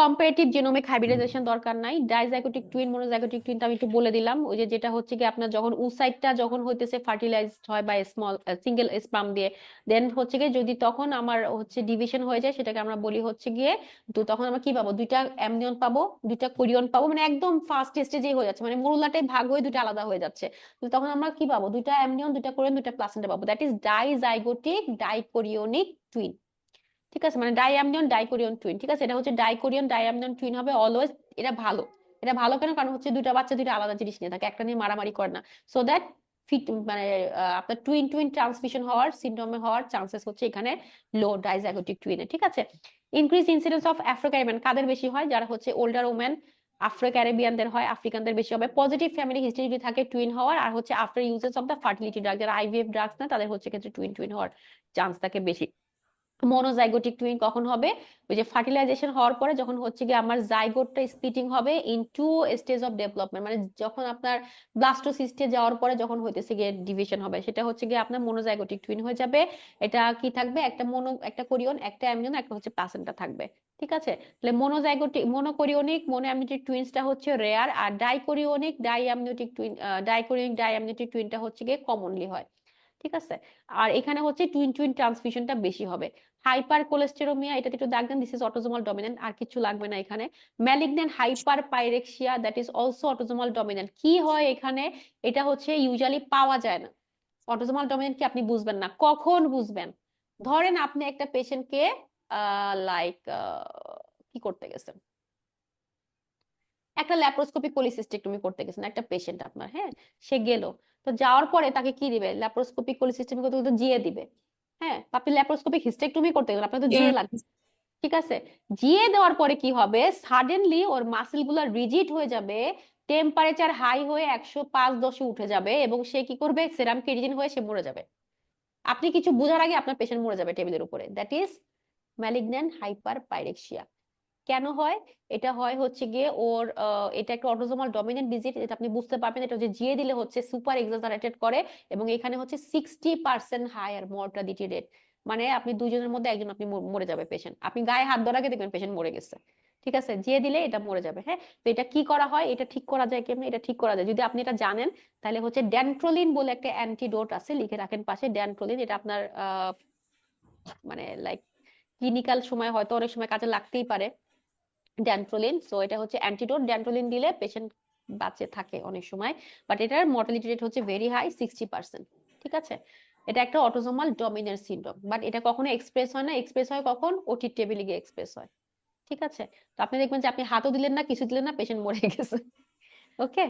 Comparative genomic hybridization দরকার নাই। Dizygotic twin, মোনোজাইগোটিক twin আমি একটু বলে দিলাম। ওই যে যেটা হচ্ছে কি আপনার যখন উসাইটটা যখন হইতেছে ফার্টিলাইজড হয় বা স্মল সিঙ্গেল স্পার্ম দিয়ে, দেন হচ্ছে গিয়ে যদি তখন আমার হচ্ছে ডিভিশন হয়ে যায়, সেটাকে আমরা বলি হচ্ছে গিয়ে, তো তখন আমরা কি পাবো, দুইটা অ্যামনিয়ন পাবো, দুইটা কোরিয়ন পাবো, মানে একদম ফার্স্ট স্টেজেই হয়ে যাচ্ছে, মানে মূলটাই ভাগ হয়ে দুইটা আলাদা হয়ে যাচ্ছে। তো তখন আমরা কি পাবো, দুইটা অ্যামনিয়ন, দুইটা কোরিয়ন, দুইটা প্লাসেন্টা পাবো। That is dizygotic dichorionic twin. ঠিক আছে, মানে ডাইঅ্যামনিয়ন ডাইকোরিয়ন টুইন। ঠিক আছে, এটা হচ্ছে ডাইকোরিয়ন ডাইঅ্যামনিয়ন টুইন হবে অলওয়েজ। এটা ভালো। এটা ভালো কেন, কারণ হচ্ছে দুইটা বাচ্চা দুইটা আলাদা জিনিস নিয়ে থাকে, একটা নিয়ে মারামারি করে না। সো দ্যাট ফিট মানে আপনার টুইন টুইন ট্রান্সমিশন হওয়ার সিনড্রোমে হওয়ার চান্সেস হচ্ছে এখানে লো ডাইজাইগোটিক টুইনে। ঠিক আছে। Increase incidence of Afro Caribbean কাদের বেশি হয়, যারা হচ্ছে ওল্ডার ওমেন, আফ্রো ক্যারিবিয়ানদের হয়, আফ্রিকানদের বেশি হবে। পজিটিভ ফ্যামিলি হিস্ট্রি যদি থাকে টুইন হওয়ার, আর হচ্ছে after uses of the fertility drug, যারা আইভিএফ ড্রাগস না তাদের হচ্ছে ক্ষেত্রে টুইন টুইন হওয়ার চান্স থাকে বেশি। মনোজাইগোটিক টুইন কখন হবে, ওই যে ফার্টিলাইজেশন হওয়ার পরে যখন হচ্ছে কি আমার জাইগোটটা স্প্লিটিং হবে in two stage of development, মানে যখন আপনার ব্লাস্টোসিস্টে যাওয়ার পরে যখন হইতেছে গিয়ে ডিভিশন হবে, সেটা হচ্ছে গিয়ে আপনার মনোজাইগোটিক টুইন হয়ে যাবে। এটা কি থাকবে, একটা মনো, একটা কোরিয়ন, একটা অ্যামনিয়ন, একটা হচ্ছে প্লাসেন্টা থাকবে। ঠিক আছে, তাহলে মনোজাইগোটিক মোনোকোরিয়নিক মোনো অ্যামনিওটিক টুইনসটা হচ্ছে রেয়ার, আর ডাইকোরিয়নিক ডাইঅ্যামনিওটিক টুইন ডাইকোরিয়নিক ডাইঅ্যামনিওটিক টুইনটা হচ্ছে গিয়ে কমনলি হয়। ঠিক আছে। আর এখানে হচ্ছে টুইন টুইন ট্রান্সমিশনটা বেশি হবে। হাইপার কোলেস্টেরোমিয়া, এটাতে একটু দাগ দেন, দিস ইজ অটোজোমাল ডমিনেন্ট, আর কিছু লাগবে না এখানে। Malignant hyper pyrexia, that is also autosomal dominant. কি হয় এখানে, এটা হচ্ছে ইউজুয়ালি পাওয়া যায় না। অটোজোমাল ডমিনেন্ট কি আপনি বুঝবেন না, কখন বুঝবেন, ধরেন আপনি একটা পেশেন্টকে লাইক কি করতে গেছেন, একটা ল্যাপ্রোস্কোপিক পলিসিস্টেক্টমি করতে গেছেন একটা পেশেন্ট আপনার, হ্যাঁ, সে গেল, তো যাওয়ার পরে তাকে কি দিবে, ল্যাপ্রোস্কোপিক পলিসিস্টেমি করতে তো জিয়ে দিবে। হ্যাঁ, আপনি ল্যাপ্রোস্কোপিক হিস্টেক্টমি করতে গেলেন, আপনার তো জিয়ে লাগবে। ঠিক আছে, জিয়ে দেওয়ার পরে কি হবে, সাডেনলি ওর মাসেল গুলো রিজিড হয়ে যাবে, টেম্পারেচার হাই হয়ে 105-10 উঠে যাবে, এবং সে কি করবে, সেরাম ক্রিয়েটিনিন হয়ে সে মরে যাবে। আপনি কিছু বোঝার আগে আপনার পেশেন্ট মরে যাবে টেবিলের উপরে। That is malignant hyper pyrexia. কেন হয়, এটা হয় হচ্ছে গিয়ে ওর এটা একটা অটোজোমাল ডমিনেন্ট ডিজিজ, এটা আপনি বুঝতে পারবেন, এটা হচ্ছে জিয়ে দিলে হচ্ছে সুপার এক্সাজারেটেড করে, এবং এখানে হচ্ছে 60% হায়ার মর্টালিটি রেট, মানে আপনি দুইজনের মধ্যে একজন আপনি মরে যাবে পেশেন্ট, আপনি গায়ে হাত ধরার আগে দেখবেন পেশেন্ট মরে গেছে। ঠিক আছে, জিয়ে দিলে এটা মরে যাবে। হ্যাঁ, তো এটা কি করা হয়, এটা ঠিক করা যায় কেমনে, এটা ঠিক করা যায় যদি আপনি এটা জানেন, তাহলে হচ্ছে ড্যানট্রোলিন বলে একটা অ্যান্টিডোট আছে, লিখে রাখেন পাশে, ড্যানট্রোলিন। এটা আপনার মানে লাইক ক্লিনিক্যাল সময় হয়তো অনেক সময় কাজে লাগতেই পারে ড্যানট্রোলিন। সো এটা হচ্ছে অ্যান্টিডোট, ড্যানট্রোলিন দিলে পেশেন্ট বাঁচে থাকে অনেক সময়, বাট এটার মর্টালিটি রেট হচ্ছে ভেরি হাই, 60%। ঠিক আছে, এটা একটা অটোজোমাল ডমিনেন্ট সিনড্রোম, বাট এটা কখনো এক্সপ্রেস হয় না, এক্সপ্রেস হয় কখন, ওটির টেবিলে গিয়ে এক্সপ্রেস হয়। ঠিক আছে, তো আপনি দেখবেন যে আপনি হাতও দিলেন না, কিছু দিলেন না, পেশেন্ট মরে গেছে। ওকে।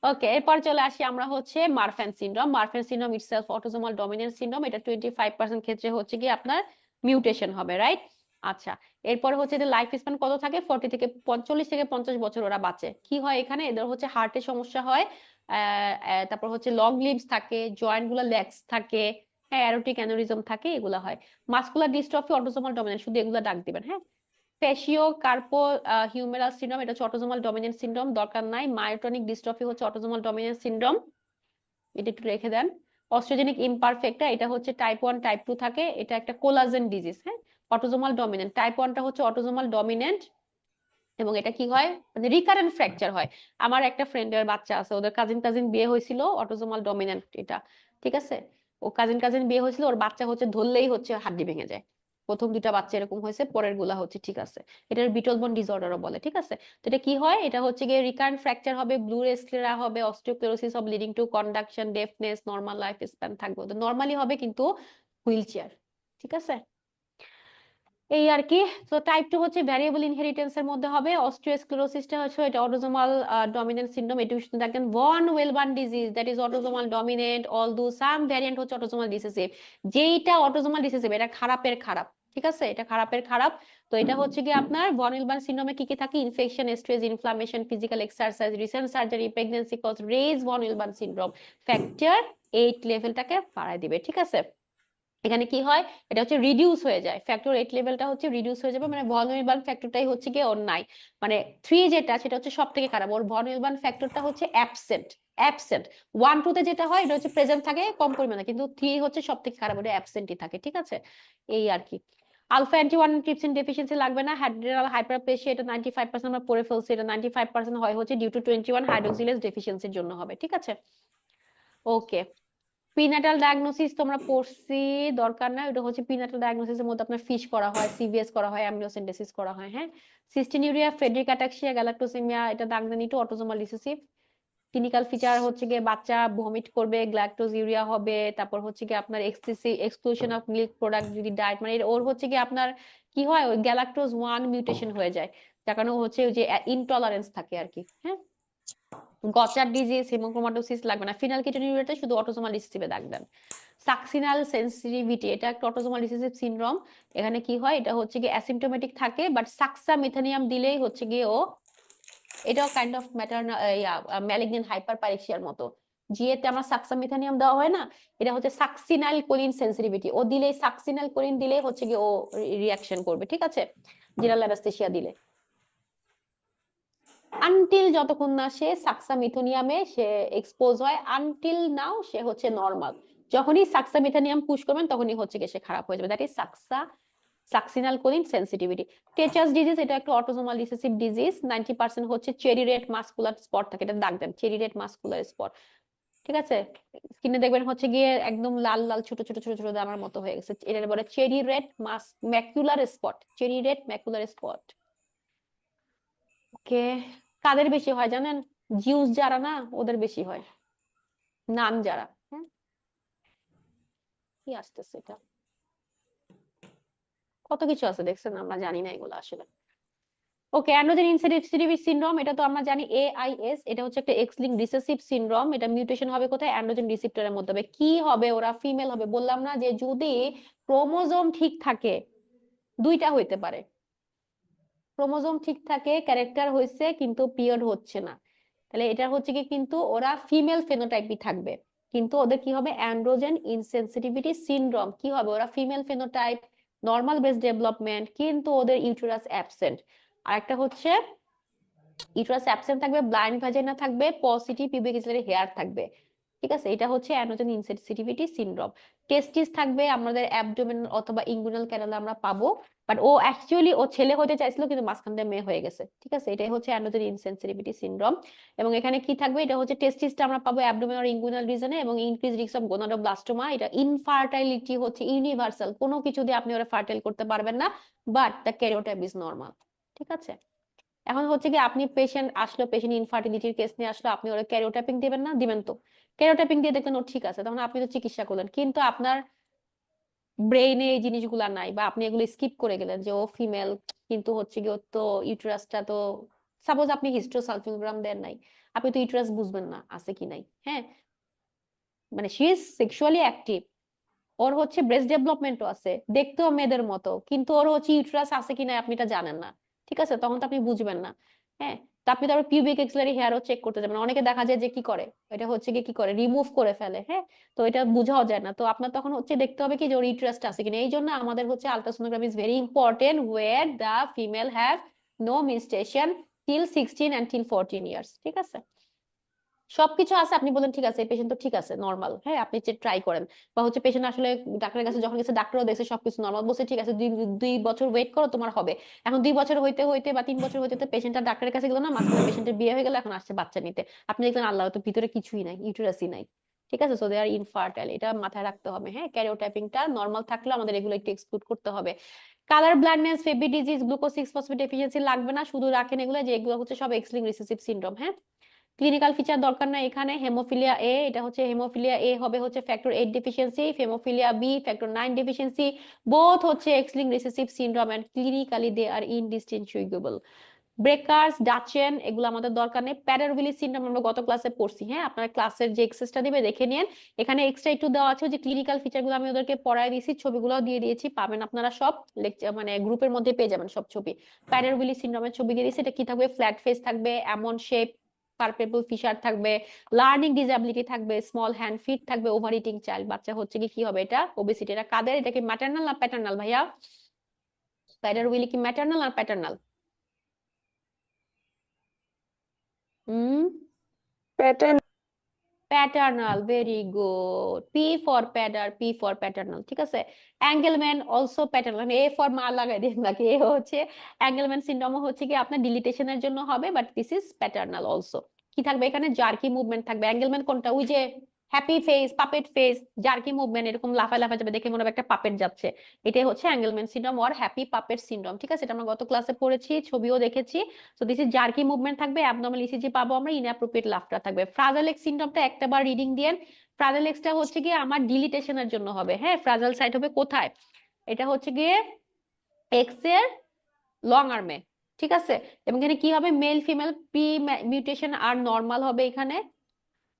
ওকে, এরপর চলে আসি আমরা হচ্ছে Marfan syndrome. Marfan syndrome itself autosomal dominant syndrome, এটা 25% ক্ষেত্রে হচ্ছে কি আপনার মিউটেশন হবে, রাইট? আচ্ছা, এরপর হচ্ছে যে লাইফ স্প্যান কত থাকে, 40 থেকে 50 বছর ওরা বাঁচে। কি হয় এখানে, এদের হচ্ছে হার্টের সমস্যা হয়, তারপর হচ্ছে লং লিভস থাকে, জয়েন্ট গুলো লেগস থাকে, হ্যাঁ, অ্যারোটিক অ্যানোরিজম থাকে, এগুলা হয়। মাসকুলার ডিস্ট্রফি অটোজোমাল ডমিনেন্ট, শুধু এগুলা ডাক দিবেন, হ্যাঁ। ফেসিও কার্পো হিউমেরাল সিনড্রোম, এটা হচ্ছে অটোজোমাল ডমিনেন্ট সিনড্রোম, দরকার নাই। মায়োটনিক ডিস্ট্রফি হচ্ছে অটোজোমাল ডমিনেন্ট সিনড্রোম, এটা একটু রেখে দেন। অস্ট্রোজেনিক ইমপারফেক্টা, এটা হচ্ছে টাইপ 1 টাইপ 2 থাকে, এটা একটা কোলাজেন ডিজিজ, হ্যাঁ, অটোজোমাল ডমিনেন্ট। টাইপ 1টা হচ্ছে অটোজোমাল ডমিনেন্ট, এবং এটা কি হয়, মানে রিকারেন্ট ফ্র্যাকচার হয়। আমার একটা ফ্রেন্ডের বাচ্চা আছে, ওদের কাজিন কাজিন বিয়ে হয়েছিল, অটোজোমাল ডমিনেন্ট এটা। ঠিক আছে, ও কাজিন কাজিন বিয়ে হয়েছিল, ওর বাচ্চা হচ্ছে ধরলেই হচ্ছে হাড্ডি ভেঙে যায়। প্রথম দুইটা বাচ্চা এরকম হয়েছে, পরের গুলা হচ্ছে ঠিক আছে। এটার বিটল বোন ডিসঅর্ডারও বলে। ঠিক আছে, তো এটা কি হয়, এটা হচ্ছে গিয়ে রিকারেন্ট ফ্র্যাকচার হবে, ব্লু রে স্ক্লেরা হবে, otosclerosis of leading to conduction deafness, normal life span থাকবে, তো নরমালি হবে কিন্তু হুইল চেয়ার। ঠিক আছে, এই আর কি। তো টাইপ 2 হচ্ছে ভ্যারিয়েবল ইনহেরিটেন্স এর মধ্যে হবে। অস্টিওস্ক্লেরোসিসটা হচ্ছে এটা অটোজোমাল ডমিনেন্ট সিনড্রোম, এটা শুধু দেখেন von Willebrand disease, that is autosomal dominant, although some variant হচ্ছে অটোজোমাল রিসেসিভ। যেইটা অটোজোমাল রিসেসিভ, এটা খারাপের খারাপ। ঠিক আছে, এটা খারাপের খারাপ। তো এটা হচ্ছে কি আপনার ভন ওয়েলবার্ন সিনড্রোমে কি কি থাকে, infection, stress, inflammation, physical exercise, recent surgery, pregnancy cause raise von Willebrand syndrome, factor 8 লেভেলটাকে বাড়ায় দিবে। ঠিক আছে, এখানে কি হয়, এটা হচ্ছে রিডিউস হয়ে যায়, ফ্যাক্টর 8 লেভেলটা হচ্ছে রিডিউস হয়ে যাবে, মানে ভন উইলবার্ন ফ্যাক্টরটাই হচ্ছে কি ওর নাই, মানে 3 যেটা সেটা হচ্ছে সব থেকে খারাপ, ওর ভন উইলবার্ন ফ্যাক্টরটা হচ্ছে অ্যাবসেন্ট। অ্যাবসেন্ট 1 2 তে যেটা হয় এটা হচ্ছে প্রেজেন্ট থাকে কম পরিমাণে, কিন্তু 3 হচ্ছে সব থেকে খারাপ, ওটা অ্যাবসেন্টই থাকে। ঠিক আছে, এই আর কি। আলফা অ্যান্টি-1 ট্রিপসিন ডেফিসিয়েন্সি লাগবে না। হাইড্রাল হাইপারপ্লেসিয়া এটা 95% আমরা পড়ে ফেলছি, এটা 95% হয় হচ্ছে ডিউ টু 21 হাইড্রোক্সিলেজ ডেফিসিয়েন্সির জন্য হবে, ঠিক আছে। ওকে, প্রিন্যাটাল ডায়াগনোসিস তোমরা পড়ছি, দরকার না। এটা হচ্ছে প্রিন্যাটাল ডায়াগনোসিসের মধ্যে আপনার ফিশ করা হয়, সিভিএস করা হয়, অ্যামিলোসেন্টেসিস করা হয়, হ্যাঁ। সিস্টিনিউরিয়া, ফ্রেডরিক অ্যাটাক্সিয়া, গ্যালাক্টোসেমিয়া এটা দাগ দেন একটু, অটোজোমাল রিসেসিভ। ক্লিনিক্যাল ফিচার হচ্ছে গিয়ে বাচ্চা ভমিট করবে, গ্ল্যাকটোজিউরিয়া হবে, তারপর হচ্ছে গিয়ে আপনার এক্সক্লুশন অফ মিল্ক প্রোডাক্ট যদি ডায়েট মানে ওর হচ্ছে গিয়ে আপনার কি হয়, ওই গ্যালাক্টোজ 1 মিউটেশন হয়ে যায়, যার কারণে হচ্ছে ওই যে ইনটলারেন্স থাকে আর কি, হ্যাঁ। গচার ডিজিজ, হেমোক্রোমাটোসিস লাগবে না। ফিনাইলকেটোনিউরিয়াতে শুধু অটোসোমাল রিসেসিভে দাগ দেন। সাকসিনাল সেনসিটিভিটি এটা একটা অটোসোমাল রিসেসিভ সিনড্রোম। এখানে কি হয়, এটা হচ্ছে গিয়ে অ্যাসিম্পটোমেটিক থাকে, বাট সাক্সামিথানিয়াম দিলেই হচ্ছে গিয়ে ও, এটাও কাইন্ড অফ ম্যাটারনাল ম্যালিগন্যান্ট হাইপারপারেক্সিয়ার মতো। জিএতে আমরা সাক্সামিথানিয়াম দেওয়া হয় না, এটা হচ্ছে সাকসিনাল কোলিন সেনসিটিভিটি, ও দিলেই সাকসিনাল কোলিন দিলেই হচ্ছে গিয়ে ও রিঅ্যাকশন করবে, ঠিক আছে, জেনারেল অ্যানাস্থেসিয়া দিলে। আনটিল যতক্ষণ না সে সাক্সামিথোনিয়ামে সে এক্সপোজ হয়, আনটিল নাও সে হচ্ছে নরমাল। যখনই সাক্সামিথোনিয়াম পুশ করবেন তখনই হচ্ছে গিয়ে সে খারাপ হয়ে যাবে, that is succinyl choline sensitivity. Tay Sachs disease এটা একটা অটোসোমাল রিসেসিভ ডিজিজ, 90% হচ্ছে চেরি রেড মাস্কুলার স্পট থাকে, এটা দাগ দেন, চেরি রেড মাস্কুলার স্পট, ঠিক আছে। স্কিনে দেখবেন হচ্ছে গিয়ে একদম লাল লাল ছোট ছোট ছোট ছোট দানার মতো হয়ে গেছে, এটা বলে cherry red macular spot, cherry red macular spot. Okay, কাদের বেশি হয় জানেন, জিউস যারা না ওদের বেশি হয়, নান যারা, হ্যাঁ। কি আসতেছে এটা, কত কিছু আছে দেখছেন, আমরা জানি না এগুলো আসলে। ওকে, অ্যান্ড্রোজেন ইনসেনসিটিভ সিনড্রোম এটা তো আমরা জানি AIS, এটা হচ্ছে একটা এক্স লিঙ্ক রিসেসিভ সিনড্রোম, এটা মিউটেশন হবে কোথায়, অ্যান্ড্রোজেন রিসেপ্টরের মধ্যে হবে। কি হবে, ওরা ফিমেল হবে, বললাম না যে যদি ক্রোমোজোম ঠিক থাকে, দুইটা হইতে পারে, ক্রোমোজোম ঠিক থাকে, ক্যারেক্টার হয়েছে কিন্তু পিরিয়ড হচ্ছে না, তাহলে এটা হচ্ছে কি কিন্তু ওরা ফিমেল ফেনোটাইপই থাকবে, কিন্তু ওদের কি হবে, অ্যান্ড্রোজেন ইনসেনসিটিভিটি সিনড্রোম। কি হবে, ওরা female phenotype, normal breast development, কিন্তু ওদের ইউটেরাস অ্যাবসেন্ট। আর একটা হচ্ছে ইউটেরাস অ্যাবসেন্ট থাকবে, ব্লাইন্ড ভ্যাজাইনা থাকবে, পসিটিভ পিউবিক এক্সিলারি হেয়ার থাকবে, ঠিক আছে। এটা হচ্ছে অ্যান্ড্রোজেন ইনসেনসিটিভিটি সিনড্রোম। টেস্টিস থাকবে আমাদের অ্যাবডোমেন অথবা ইনগুইনাল ক্যানালে আমরা পাবো, বাট ও অ্যাকচুয়ালি ও ছেলে হতে চাইছিল কিন্তু মাঝখান দিয়ে মেয়ে হয়ে গেছে, ঠিক আছে। এটাই হচ্ছে অ্যান্ড্রোজেন ইনসেনসিটিভিটি সিনড্রোম। এবং এখানে কি থাকবে, এটা হচ্ছে টেস্টিসটা আমরা পাবো অ্যাবডোমেন আর ইনগুইনাল রিজনে, এবং ইনক্রিজ রিস্ক অফ গোনাডোব্লাস্টোমা। এটা ইনফার্টাইলিটি হচ্ছে ইউনিভার্সাল, কোনো কিছু দিয়ে আপনি ওরা ফার্টাইল করতে পারবেন না, but the karyotype is normal, ঠিক আছে। এখন হচ্ছে কি আপনি পেশেন্ট আসলো, পেশেন্ট ইনফার্টিলিটির কেস নিয়ে আসলো, আপনি ওরা ক্যারিওটাইপিং দিবেন না, দিবেন তো। ক্যারিওটাইপিং দিয়ে দেখলেন ও ঠিক আছে, তখন আপনি তো চিকিৎসা করলেন, কিন্তু আপনার ব্রেইনে এই জিনিসগুলা নাই, বা আপনি এগুলো স্কিপ করে গেলেন যে ও ফিমেল, কিন্তু হচ্ছে কি ওর তো ইউটেরাসটা তো, সাপোজ আপনি হিস্টোসালফিংগ্রাম দেন নাই, আপনি তো ইউটেরাস বুঝবেন না আছে কি নাই, হ্যাঁ। মানে শি ইজ সেক্সুয়ালি অ্যাক্টিভ, ওর হচ্ছে ব্রেস্ট ডেভেলপমেন্টও আছে, দেখতেও মেয়েদের মতো, কিন্তু ওর হচ্ছে ইউটেরাস আছে কিনা আপনি এটা জানেন না, ঠিক আছে, তখন তো আপনি বুঝবেন না, হ্যাঁ। তো আপনি তো পিউবিক এক্সিলারি হেয়ারও চেক করতে যাবেন, অনেকে দেখা যায় যে কি করে, এটা হচ্ছে কি করে রিমুভ করে ফেলে, হ্যাঁ। তো এটা বোঝাও যায় না, তো আপনার তখন হচ্ছে দেখতে হবে কি যে ওর ইউটেরাসটা আছে কিনা। এই জন্য আমাদের হচ্ছে ultrasonography is very important where the female have no menstruation till 16 and till 14 years, ঠিক আছে। সবকিছু আছে, আপনি বলেন ঠিক আছে পেশেন্ট তো ঠিক আছে নর্মাল, হ্যাঁ, আপনি ট্রাই করেন, বা হচ্ছে পেশেন্ট আসলে ডাক্তারের কাছে যখন গেছে ডাক্তারও দেখছে সবকিছু নর্মাল, বলছে ঠিক আছে 2 বছর ওয়েট করো তোমার হবে। এখন 2 বছর হইতে হইতে বা 3 বছর হইতে হইতে পেশেন্টটা ডাক্তারের কাছে গেল না, মাঝখানে পেশেন্টের বিয়ে হয়ে গেল, এখন আসছে বাচ্চা নিতে, আপনি দেখলেন আল্লাহ তো ভিতরে কিছুই নাই, ইউটেরাসই নাই, ঠিক আছে। সো দে আর ইনফার্টাইল, এটা মাথায় রাখতে হবে, হ্যাঁ। ক্যারিওটাইপিংটা নর্মাল থাকলে আমাদের এগুলো একটু এক্সক্লুড করতে হবে। Colour blindness, Fabry disease, glucose 6 phosphate deficiency লাগবে না, শুধু রাখেন এগুলো যে এগুলো হচ্ছে সব এক্স লিঙ্ক রিসেসিভ সিনড্রোম, হ্যাঁ। ক্লিনিক্যাল ফিচার দরকার না এখানে। হেমোফিলিয়া এ, এটা হচ্ছে হেমোফিলিয়া এ হবে হচ্ছে factor 8 deficiency, haemophilia B factor 9 deficiency, both হচ্ছে X link recessive syndrome and clinically they are indistinguishable. Beckers, Duchenne এগুলো আমাদের দরকার নেই। প্যারারভিলি সিনড্রোম আমরা গত ক্লাসে পড়ছি, হ্যাঁ, আপনারা ক্লাসের যে এক্সেসটা দিবে দেখে নিন, এখানে এক্সট্রা একটু দেওয়া আছে যে ক্লিনিক্যাল ফিচার গুলো আমি ওদেরকে পড়ায় দিয়েছি, ছবিগুলো দিয়ে দিয়েছি, পাবেন আপনারা সব লেকচার মানে গ্রুপের মধ্যে পেয়ে যাবেন সব ছবি। প্যারারভিলি সিনড্রোমের ছবি দিয়ে দিয়েছি, এটা কি থাকবে, ফ্ল্যাট ফেস থাকবে, এমন শেপ, পারপেবল ফিশার থাকবে, লার্নিং ডিসএবিলিটি থাকবে, স্মল হ্যান্ড ফিট থাকবে, ওভার ইটিং চাইল্ড, বাচ্চা হচ্ছে কি কি হবে, এটা ওবেসিটি। এটা কাদের, এটা কি ম্যাটারনাল না প্যাটার্নাল ভাইয়া, প্যারারভিলি কি ম্যাটারনাল আর paternal? Hmm, pattern. Paternal, very good. P for প্যাডার, পি ফর প্যাটার্নাল, ঠিক আছে। Angelman also paternal, A for মা লাগাই দিন নাকি, এ হচ্ছে অ্যাঙ্গেলম্যান সিনড্রোম হচ্ছে কি আপনার ডিলিটেশনের জন্য হবে, but this is paternal also. কি থাকবে এখানে? জার্কি মুভমেন্ট থাকবে। অ্যাঙ্গেলম্যান কোনটা? ওই যে happy face, puppet face, jerky movement, এরকম লাফায় লাফায় যাবে, দেখে মনে হবে একটা পাপেট যাচ্ছে। এটাই হচ্ছে Angelman syndrome or happy puppet syndrome, ঠিক আছে। এটা আমরা গত ক্লাসে পড়েছি, ছবিও দেখেছি। So this is jerky movement থাকবে, অ্যাবনর্মাল ইসিজি পাবো আমরা, ইনঅ্যাপ্রোপ্রিয়েট লাফটার থাকবে। ফ্রাজাইল এক্স সিনড্রোমটা একটা বার রিডিং দিয়েন। ফ্রাজাইল এক্সটা হচ্ছে গিয়ে আমার ডিলিটেশনের জন্য হবে, হ্যাঁ। ফ্রাজাইল সাইট হবে কোথায়? এটা হচ্ছে গিয়ে এক্স এর লং আর্মে, ঠিক আছে। এবং এখানে কি হবে? মেল ফিমেল প্রি মিউটেশন আর নর্মাল হবে এখানে।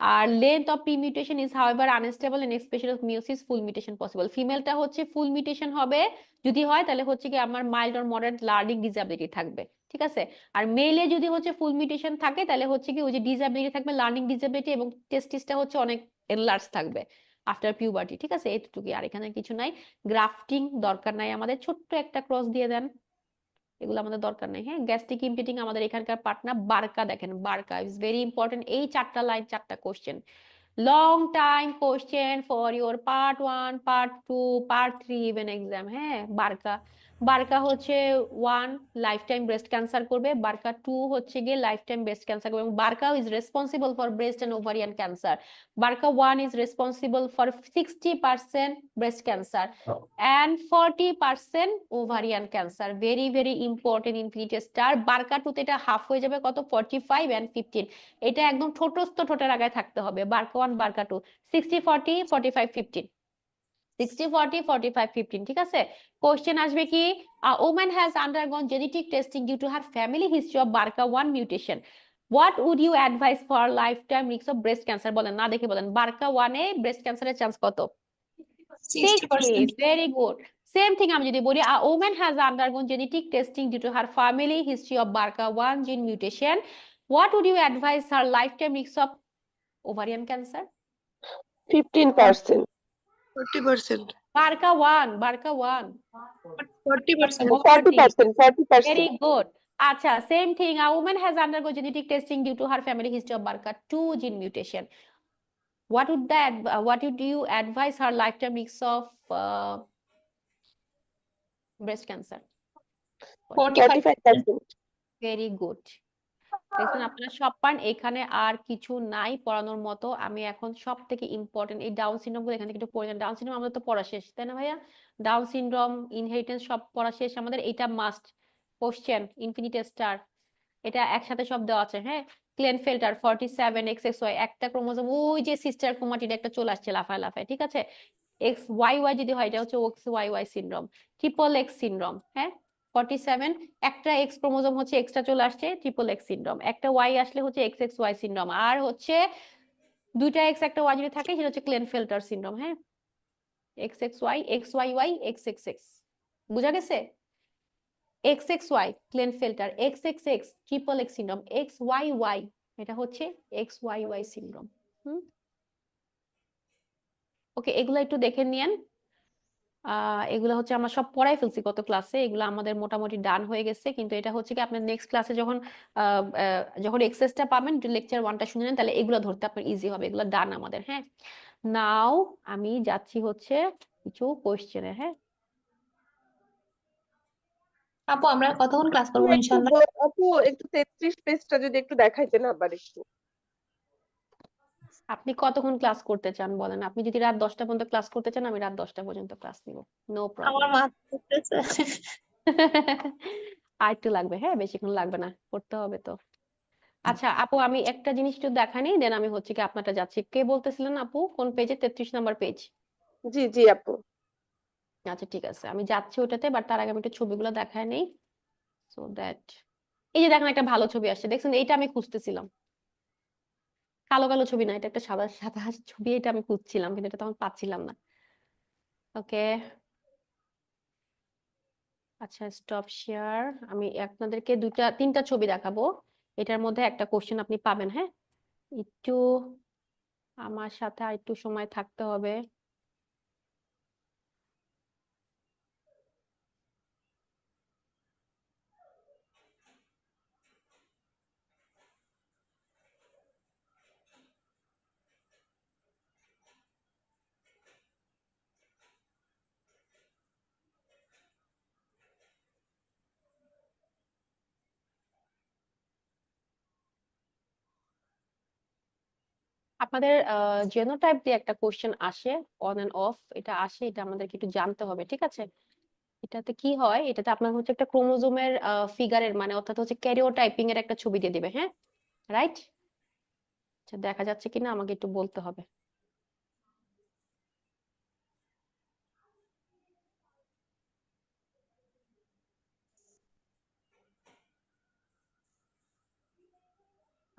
আর length of pre mutation is however unstable in expression of meiosis, full mutation possible. ফিমেলটা হচ্ছে ফুল মিউটেশন হবে, যদি হয় তাহলে হচ্ছে কি আমার mild or moderate learning disability থাকবে, ঠিক আছে। আর মেলে যদি হচ্ছে ফুল মিউটেশন থাকে তাহলে হচ্ছে কি ওই যে ডিসএবিলিটি থাকবে, লার্নিং ডিসএবিলিটি, এবং টেস্টিসটা হচ্ছে অনেক এনলার্জ থাকবে আফটার পিউবার্টি, ঠিক আছে। এইটুকুই, আর এখানে কিছু নাই। গ্রাফটিং দরকার নাই আমাদের, ছোট্ট একটা ক্রস দিয়ে দেন, এগুলো আমাদের দরকার নেই, হ্যাঁ। গ্যাস্ট্রিক ইমপিটিং আমাদের এখানকার পার্ট না। বারকা দেখেন, বারকা ইজ ভেরি ইম্পর্টেন্ট। এই চারটা লাইন, চারটা question, long time question for your part 1, part 2, part 3 even exam, হ্যাঁ। বারকা, বারকা হচ্ছে 1 লাইফ টাইম ব্রেস্ট ক্যান্সার করবে, বারকা 2 হচ্ছে গিয়ে লাইফ টাইম ব্রেস্ট ক্যান্সার করবে, এবং BRCA is responsible for breast and ovarian cancer. BRCA 1 is responsible for 60% breast cancer and 40% ovarian cancer. Very very important infinity star. BRCA 2 তে এটা half হয়ে যাবে, কত? 45 and 15। এটা একদম ঠোঁটস্থ ঠোঁটের আগায় থাকতে হবে। বারকা 1, বারকা 2, 60 40 45 15, 60 40 45 15, ঠিক আছে। কোশ্চেন আসবে কি? a woman has undergone genetic testing due to her family history of BRCA1 mutation. What would you advise for lifetime risk of breast cancer? বলেন, না দেখে বলেন। BRCA1 এ ব্রেস্ট ক্যান্সারের চান্স কত? 60, ভেরি গুড। সেম থিং আমি যদি বলি, a woman has undergone genetic testing due to her family history of BRCA1 gene mutation. What would you advise her lifetime risk of ovarian cancer? 15%. 40%. BRCA1, BRCA1, 40%. 40%. 40%. very good. আচ্ছা, same thing, a woman has undergone genetic testing due to her family history of BRCA2 gene mutation. What would you advise her lifetime risk of breast cancer? 45%. Very good. দেখছেন, আপনারা সব পান, এখানে আর কিছু নাই পড়ানোর মতো। আমি এখন সব থেকে ইম্পর্টেন্ট এই ডাউন সিনড্রোম গুলো এখান থেকে একটু পড়ে নেন। ডাউন সিনড্রোম আমাদের তো পড়া শেষ, তাই না ভাইয়া? ডাউন সিনড্রোম, ইনহেরিটেন্স সব পড়া শেষ আমাদের। এটা মাস্ট কোশ্চেন, ইনফিনিটি স্টার, এটা একসাথে সব দেওয়া আছে, হ্যাঁ। ক্লেনফেল্টার 47 XXY, একটা ক্রোমোজোম, ওই যে সিস্টার ক্রোমাটিড একটা চলে আসছে লাফায় লাফায়, ঠিক আছে। XYY যদি হয়, এটা হচ্ছে XYY syndrome. Triple x syndrome, হ্যাঁ। 47, একটা এক্স ক্রোমোজোম হচ্ছে এক্সট্রা চলে আসছে, ট্রিপল এক্স সিনড্রোম। একটা ওয়াই আসলে হচ্ছে XXY সিনড্রোম। আর হচ্ছে দুইটা এক্স একটা ওয়াই যদি থাকে সেটা হচ্ছে ক্লেনফেল্টার সিনড্রোম, হ্যাঁ। XXY, XYY, XXX, বুঝা গেছে? XXY ক্লেনফেল্টার, XXX triple x syndrome, XYY এটা হচ্ছে XYY সিনড্রোম। ওকে, এগুলো একটু দেখে নিয়েন। এগুলো হচ্ছে আমরা সব পড়াই ফেলছি গত ক্লাসে, এগুলো আমাদের মোটামুটি ডান হয়ে গেছে। কিন্তু এটা হচ্ছে কি আপনার নেক্সট ক্লাসে যখন যখন এক্সেসটা পাবেন, লেকচার 1টা শুনে নেন, তাহলে এগুলো ধরতে আপনার ইজি হবে। এগুলো ডান আমাদের, হ্যাঁ। নাও আমি যাচ্ছি হচ্ছে কিছু কোশ্চেনে, হ্যাঁ। আপু আমরা কতক্ষণ ক্লাস করবো ইনশাআল্লাহ? আপু একটু 33 পেজটা যদি একটু দেখাইতেন আবার একটু। আপনি কতক্ষণ ক্লাস করতে চান বলেন? আপনি যদি রাত 10টা পর্যন্ত ক্লাস করতে চান, আমি রাত 10টা পর্যন্ত ক্লাস নিব, নো আমার প্রবলেম। মাথা ঘুরতেছে। আর একটু লাগবে, হ্যাঁ, বেশিক্ষণ লাগবে না, করতে হবে তো। আচ্ছা আপু, আমি একটা জিনিস একটু দেখানি, দেন আমি হচ্ছে কি আপনারটা যাচ্ছি। কে বলতেছিলেন আপু? কোন পেজে? 33 নাম্বার পেজ। জি জি আপু। আচ্ছা ঠিক আছে, আমি যাচ্ছি ওটাতে, বাট তার আগে আমি একটু ছবিগুলো দেখায় নেই, সো দ্যাট। এই যে দেখেন, একটা ভালো ছবি আসছে, দেখছেন? এইটা আমি খুঁজতেছিলাম। কালো কালো ছবি না, এটা একটা সাদা সাদা ছবি, এটা আমি খুঁজছিলাম কিন্তু এটা তখন পাচ্ছিলাম না। ওকে, আচ্ছা স্টপ শেয়ার। আমি আপনাদেরকে তিনটা ছবি দেখাবো, এটার মধ্যে একটা কোশ্চেন আপনি পাবেন, হ্যাঁ। একটু আমার সাথে আর একটু সময় থাকতে হবে। আপনাদের জেনোটাইপ দিয়ে একটা কোশ্চেন আসে, অন এন্ড অফ এটা আসে, এটা আমাদেরকে একটু জানতে হবে, ঠিক আছে? এটাতে কি হয়, এটাতে আপনার হচ্ছে একটা ক্রোমোজোমের ফিগারের মানে অর্থাৎ হচ্ছে ক্যারিওটাইপিং এর একটা ছবি দিয়ে দিবে, হ্যাঁ, রাইট? আচ্ছা, দেখা যাচ্ছে কিনা আমাকে একটু বলতে হবে।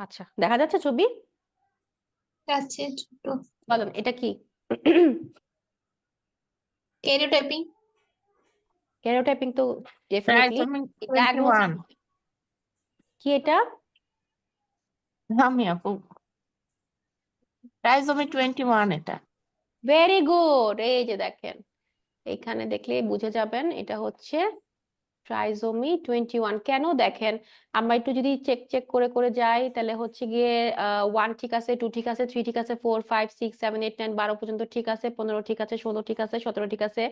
আচ্ছা, দেখা যাচ্ছে ছবি? যাচ্ছে ছোট বলেন এটা কি? ক্যারিওটাইপিং। ক্যারিওটাইপিং তো ডেফিনেটলি ট্রাইসোমি ডায়াগনোসিস 21 কি এটা? আমি আপু ট্রাইসোমি 21 এটা। ভেরি গুড, এই যে দেখেন, এখানে দেখলেই বুঝে যাবেন এটা হচ্ছে ট্রাইজোমি 21। কেন দেখেন, আমরা একটু যদি চেক চেক করে করে যাই তাহলে হচ্ছে গিয়ে 1 ঠিক আছে, 2 ঠিক আছে, 3 ঠিক আছে, 4 5 6 7 8 9 12 পর্যন্ত ঠিক আছে, 15 ঠিক আছে, 16 ঠিক আছে, 17 ঠিক আছে,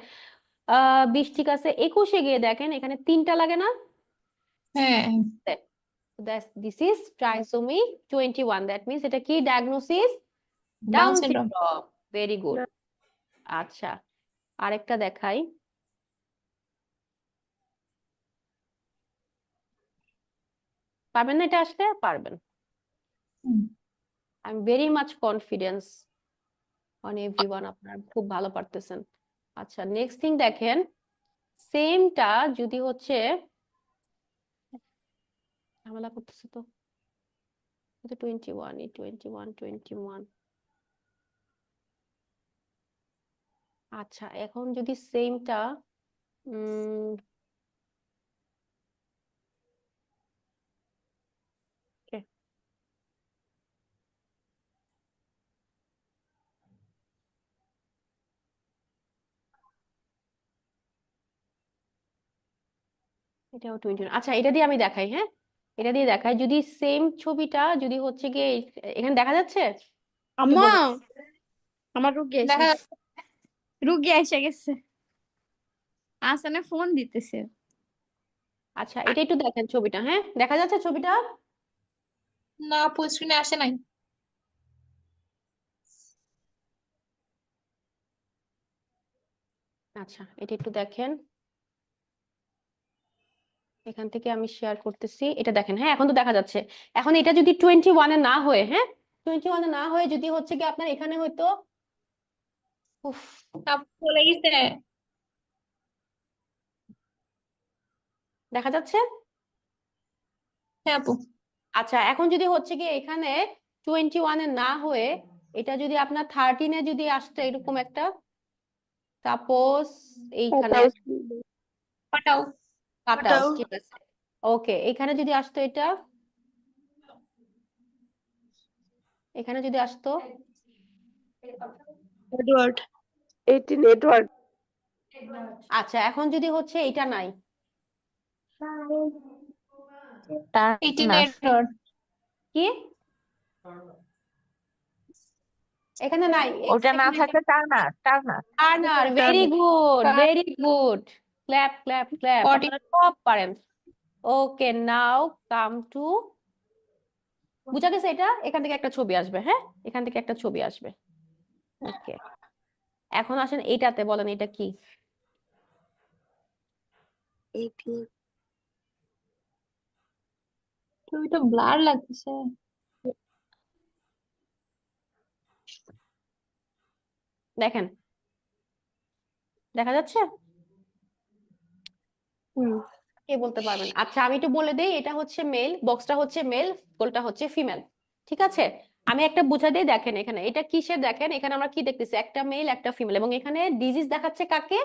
20 ঠিক আছে, 21-এ গিয়ে দেখেন এখানে 3টা লাগে না? হ্যাঁ, দিস ইজ ট্রাইসোমি 21, দ্যাট মিনস এটা কি diagnosis? Down down syndrome. Syndrome. Very good. আচ্ছা, আরেকটা দেখাই। পারবেন না এটা আসলে? পারবেন, I am very much confidence on everyone, আপনারা খুব ভালো পারতেছেন। আচ্ছা, নেক্সট থিং দেখেন, সেমটা যদি হচ্ছে, ঝামেলা করতেছে তো, এটা 21, এই 21 আচ্ছা, এখন যদি সেমটা উম okay, এটাও 21। আচ্ছা, এটা দিয়ে আমি দেখাই, হ্যাঁ, এটা দিয়ে দেখাই, যদি সেম ছবিটা যদি হচ্ছে গিয়ে এখানে দেখা যাচ্ছে একটু আম্মা বলুন। আমার রুগী এসে দেখা গেছে রুগী এসে গেছে আসানে ফোন দিতেছে আচ্ছা, এটা একটু দেখেন ছবিটা, হ্যাঁ, দেখা যাচ্ছে ছবিটা? না, আপু স্ক্রিনে আসে নাই। আচ্ছা, এটা একটু দেখেন, এখান থেকে আমি শেয়ার করতেছি, এটা দেখেন, হ্যাঁ, এখন তো দেখা যাচ্ছে। এখন এটা যদি 21-এ না হয়ে, হ্যাঁ, 21-এ না হয়ে যদি হচ্ছে কি আপনার এখানে হয়তো, উফ, আপু চলে গেছে। দেখা যাচ্ছে? হ্যাঁ আপু। আচ্ছা, এখন যদি হচ্ছে কি এখানে 21-এ না হয়ে এটা যদি আপনার 13-এ যদি আসতো এরকম একটা, সাপোজ এইখানে পাঠাও। কাটাও, ঠিক আছে, ওকে, এখানে যদি আসতো এটা, এখানে যদি আসতো, এডওয়ার্ড। 18 এডওয়ার্ড। আচ্ছা, এখন যদি হচ্ছে এটা নাই, টার্নার। কি এখানে নাই, ওটা না থাকলে Turner Turner. Turner, very good, very good, clap clap clap, 40 আপনারা সব পারেন। ওকে, নাও কাম টু, বুঝা গেছে এটা? এখান থেকে একটা ছবি আসবে, হ্যাঁ, এখান থেকে একটা ছবি আসবে, ওকে। এখন আসেন এইটাতে, বলেন এটা কি? ছবিটা ব্লার লাগতেছে। দেখেন, দেখা যাচ্ছে? কে বলতে পারবেন? আচ্ছা, আমি একটু বলে দেই, এটা হচ্ছে মেল, বক্সটা হচ্ছে মেল, গোলটা হচ্ছে ফিমেল, ঠিক আছে? আমি একটা বুঝা দিই, দেখেন এখানে এটা কিসের, দেখেন এখানে আমরা কি দেখতেছি, একটা মেল একটা ফিমেল, এবং এখানে ডিজিজ দেখাচ্ছে কাকে?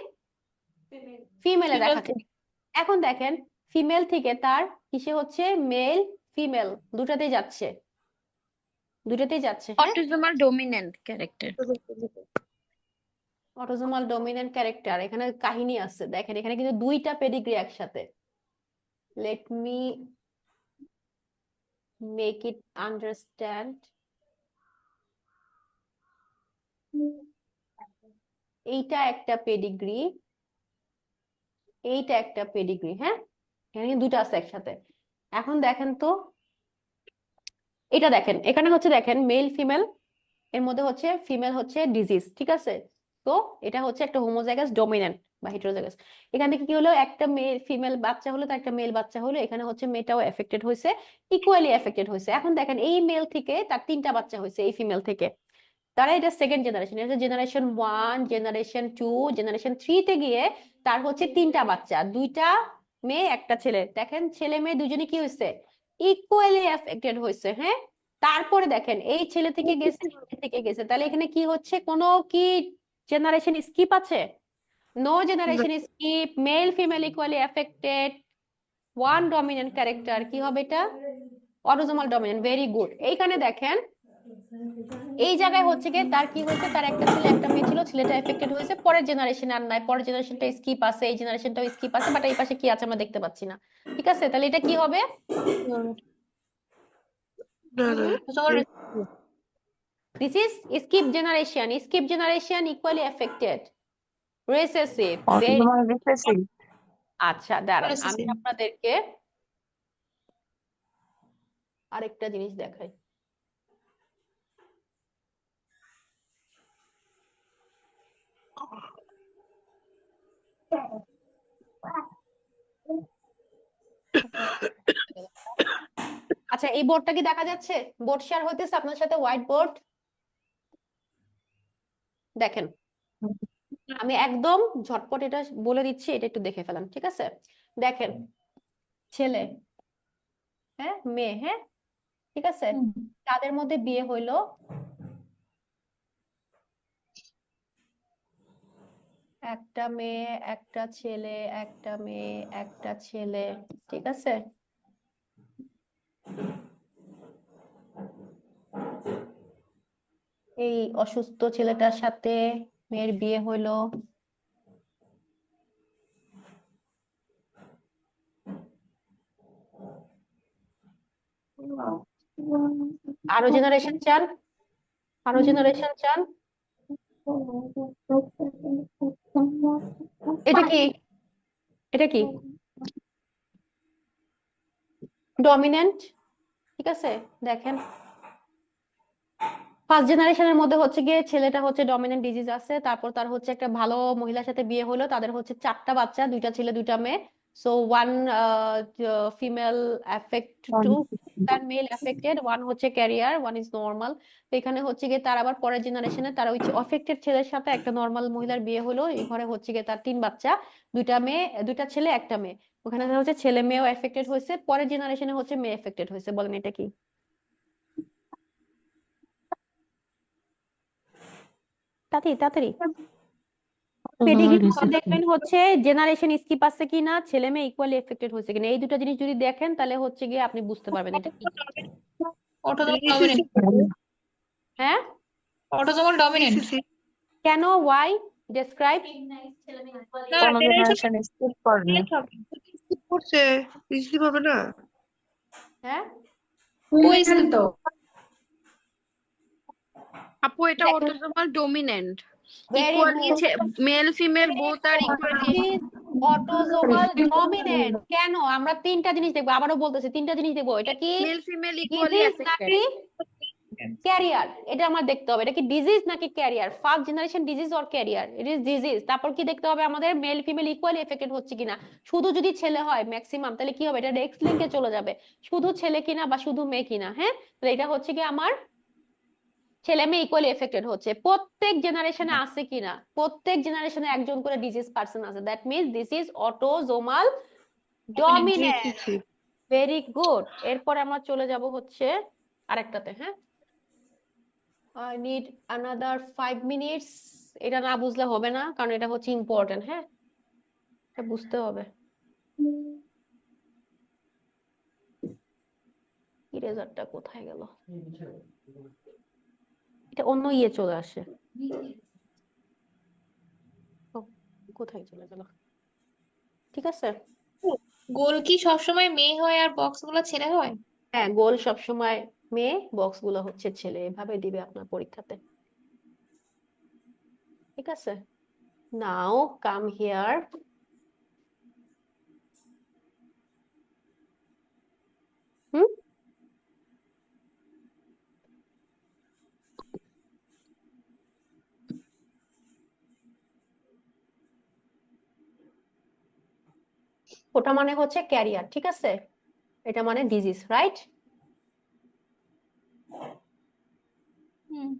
ফিমেলে Female দেখাচ্ছে। এখন দেখেন, ফিমেল থেকে তার কিসে হচ্ছে মেল ফিমেল দুটাতেই যাচ্ছে, দুটাতেই যাচ্ছে, হ্যাঁ, autosomal dominant character autosomal dominant character, এখানে কাহিনী আছে, দেখেন এখানে কিন্তু দুইটা পেডিগ্রি একসাথে। Let me make it understand. এইটা একটা পেডিগ্রি, এইটা একটা পেডিগ্রি, হ্যাঁ, এখানে কিন্তু দুটো আছে একসাথে। এখন দেখেন তো, এটা দেখেন এখানে হচ্ছে, দেখেন মেল ফিমেল, এর মধ্যে হচ্ছে ফিমেল হচ্ছে ডিজিজ, ঠিক আছে? তো এটা হচ্ছে একটা হোমোজাইগাস ডমিন্যান্ট বা হেটেরোজাইগাস। এখান থেকে কি হলো, একটা মেল ফিমেল বাচ্চা হলো, তার একটা মেল বাচ্চা হলো, এখানে হচ্ছে মেয়েটাও এফেক্টেড হয়েছে, ইকুয়ালি এফেক্টেড হয়েছে। এখন দেখেন এই মেল থেকে তার 3টা বাচ্চা হয়েছে এই ফিমেল থেকে, তারা এটা সেকেন্ড জেনারেশন, এটা জেনারেশন 1, জেনারেশন 2, জেনারেশন 3 তে গিয়ে তার হচ্ছে 3টা বাচ্চা, 2টা মেয়ে একটা ছেলে। দেখেন ছেলে মেয়ে দুজনে কি হয়েছে, ইকুয়ালি এফেক্টেড হয়েছে। হ্যাঁ, তারপরে দেখেন এই ছেলে থেকে গেছে, মেয়ে থেকে গেছে, তাহলে এখানে কি হচ্ছে, কোনো কি জেনারেশন স্কিপ আছে? No generation skip, male female equally affected, one dominant character. কি হবে এটা? Autosomal dominant. Very good. এইখানে দেখেন এই জায়গায় হচ্ছে গিয়ে তার কি হয়েছে, তার একটা ছেলে একটা মেয়ে ছিল, ছেলেটা এফেক্টেড হয়েছে, পরের জেনারেশন আর নাই, পরের জেনারেশনটা স্কিপ আছে, এই জেনারেশনটাও স্কিপ আছে, বাট এই পাশে কি আছে আমরা দেখতে পাচ্ছি না। ঠিক আছে, তাহলে এটা কি হবে? না না this is skip generation. Skip generation equally affected, recessive. Very autosomal recessive. আচ্ছা, দাঁড়ান আমি Recessive. আপনাদেরকে আরেকটা জিনিস দেখাই। আচ্ছা, এই বোর্ডটা কি দেখা যাচ্ছে? বোর্ড শেয়ার হইতেছে আপনার সাথে, হোয়াইট বোর্ড? দেখেন আমি একদম ঝটপট এটা বলে দিচ্ছি, এটা একটু দেখে ফেলান, ঠিক আছে? দেখেন ছেলে, হ্যাঁ, মেয়ে, হ্যাঁ, ঠিক আছে, তাদের মধ্যে বিয়ে হইলো, একটা মেয়ে একটা ছেলে, একটা মেয়ে একটা ছেলে, ঠিক আছে? এই অসুস্থ ছেলেটার সাথে মেয়ের বিয়ে হইলো, আরো জেনারেশন চান? আরো জেনারেশন চান? এটা কি, এটা কি ডমিনেন্ট, ঠিক আছে? দেখেন ফার্স্ট জেনারেশনের মধ্যে হচ্ছে গিয়ে ছেলেটা হচ্ছে ডমিনেন্ট ডিজিজ আছে, তারপর তার হচ্ছে একটা ভালো মহিলার সাথে বিয়ে হলো, তাদের হচ্ছে 4টা বাচ্চা, 2টা ছেলে 2টা মেয়ে। So one female affect to তার মেল এফেক্টেড, ওয়ান হচ্ছে ক্যারিয়ার, ওয়ান ইজ নর্মাল। তো এখানে হচ্ছে গিয়ে তার আবার পরের জেনারেশনে তার ওই অফেক্টেড ছেলের সাথে একটা নর্মাল মহিলার বিয়ে হলো, এই ঘরে হচ্ছে গিয়ে তার 3 বাচ্চা, 2টা মেয়ে, 2টা ছেলে একটা মেয়ে। ওখানে হচ্ছে ছেলে মেয়েও এফেক্টেড হয়েছে, পরের জেনারেশনে হচ্ছে মেয়ে এফেক্টেড হয়েছে। বলেন এটা কি? তাড়াতাড়ি তাড়াতাড়ি পেডিগ্রি দেখবেন হচ্ছে জেনারেশন স্কিপ আছে কিনা, ছেলে মেয়ে ইকুয়ালি এফেক্টেড হয়েছে কিনা, এই দুটো জিনিস যদি দেখেন তাহলে হচ্ছে গিয়ে আপনি বুঝতে পারবেন এটা কি। Autosomal Recessive. dominant. হ্যাঁ, Autosomal dominant. Recessive. কেন? ওয়াই? ডেসক্রাইব। না, কোন generation জেনারেশন স্কিপ করেনি। dominant হবে। Recessive করছে রিসিভ হবে না। হ্যাঁ, Who is the আপু এটা autosomal dominant, very equally good. Male female both are equally. Autosomal dominant. কেন? আমরা 3টা জিনিস দেখবো, আবারও বলতেছি 3টা জিনিস দেখবো। এটা কি mail female equally disease affected. নাকি ক্যারিয়ার? এটা আমার দেখতে হবে, এটা কি ডিজিজ নাকি career? First generation disease or career? It is disease. তারপর কি দেখতে হবে আমাদের, মেল ফিমেল ইকুয়ালি এফেক্টেড হচ্ছে কিনা। শুধু যদি ছেলে হয় ম্যাক্সিমাম, তাহলে কি হবে, এটা এক্স লিঙ্কে চলে যাবে, শুধু ছেলে কিনা বা শুধু মেয়ে কিনা। হ্যাঁ, তাহলে এটা হচ্ছে কি আমার ছেলে মেয়ে ইকুয়ালি এফেক্টেড হচ্ছে। প্রত্যেক জেনারেশনে আছে কিনা, প্রত্যেক জেনারেশনে একজন করে ডিজিজ পার্সন আছে, that means this is autosomal dominant. Recessive. Very good. এরপরে আমরা চলে যাব হচ্ছে আরেকটাতে। হ্যাঁ, I need another 5 minutes. এটা না বুঝলে হবে না, কারণ এটা হচ্ছে ইম্পর্টেন্ট। হ্যাঁ, এটা বুঝতে হবে। ইরেজারটা কোথায় গেল? এটা অন্য ইয়ে চলে আসে। ও, কোথায় চলে গেল? ঠিক আছে, গোল কি সবসময় মেয়ে হয় আর বক্স গুলো ছেলে হয়? হ্যাঁ, গোল সবসময় মেয়ে, বক্স গুলো হচ্ছে ছেলে, এভাবে দিবে আপনার পরীক্ষাতে। ঠিক আছে, নাও কাম হিয়ার। হুম, ওটা মানে হচ্ছে ক্যারিয়ার, ঠিক আছে? এটা মানে ডিজিজ, রাইট? হুম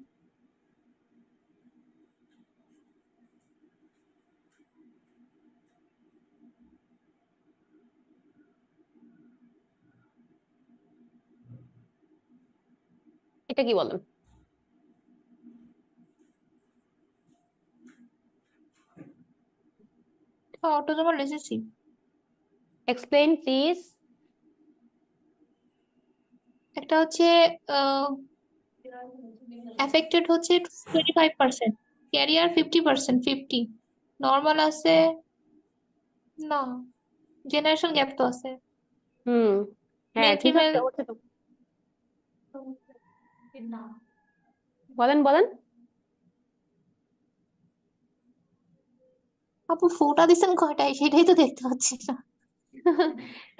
এটা কি বলেন? Autosomal recessive. Explain please. একটা হচ্ছে অ্যাফেক্টেড হচ্ছে 25%, ক্যারিয়ার 50%, 50 নর্মাল আছে না, জেনারেশন গ্যাপ তো আছে। হুম, হ্যাঁ মেল ঠিক ফিমেল। আছে, হচ্ছে তো। বলেন বলেন। আপু ফোটা দিছেন কয়টায় সেটাই তো দেখতে পাচ্ছি না।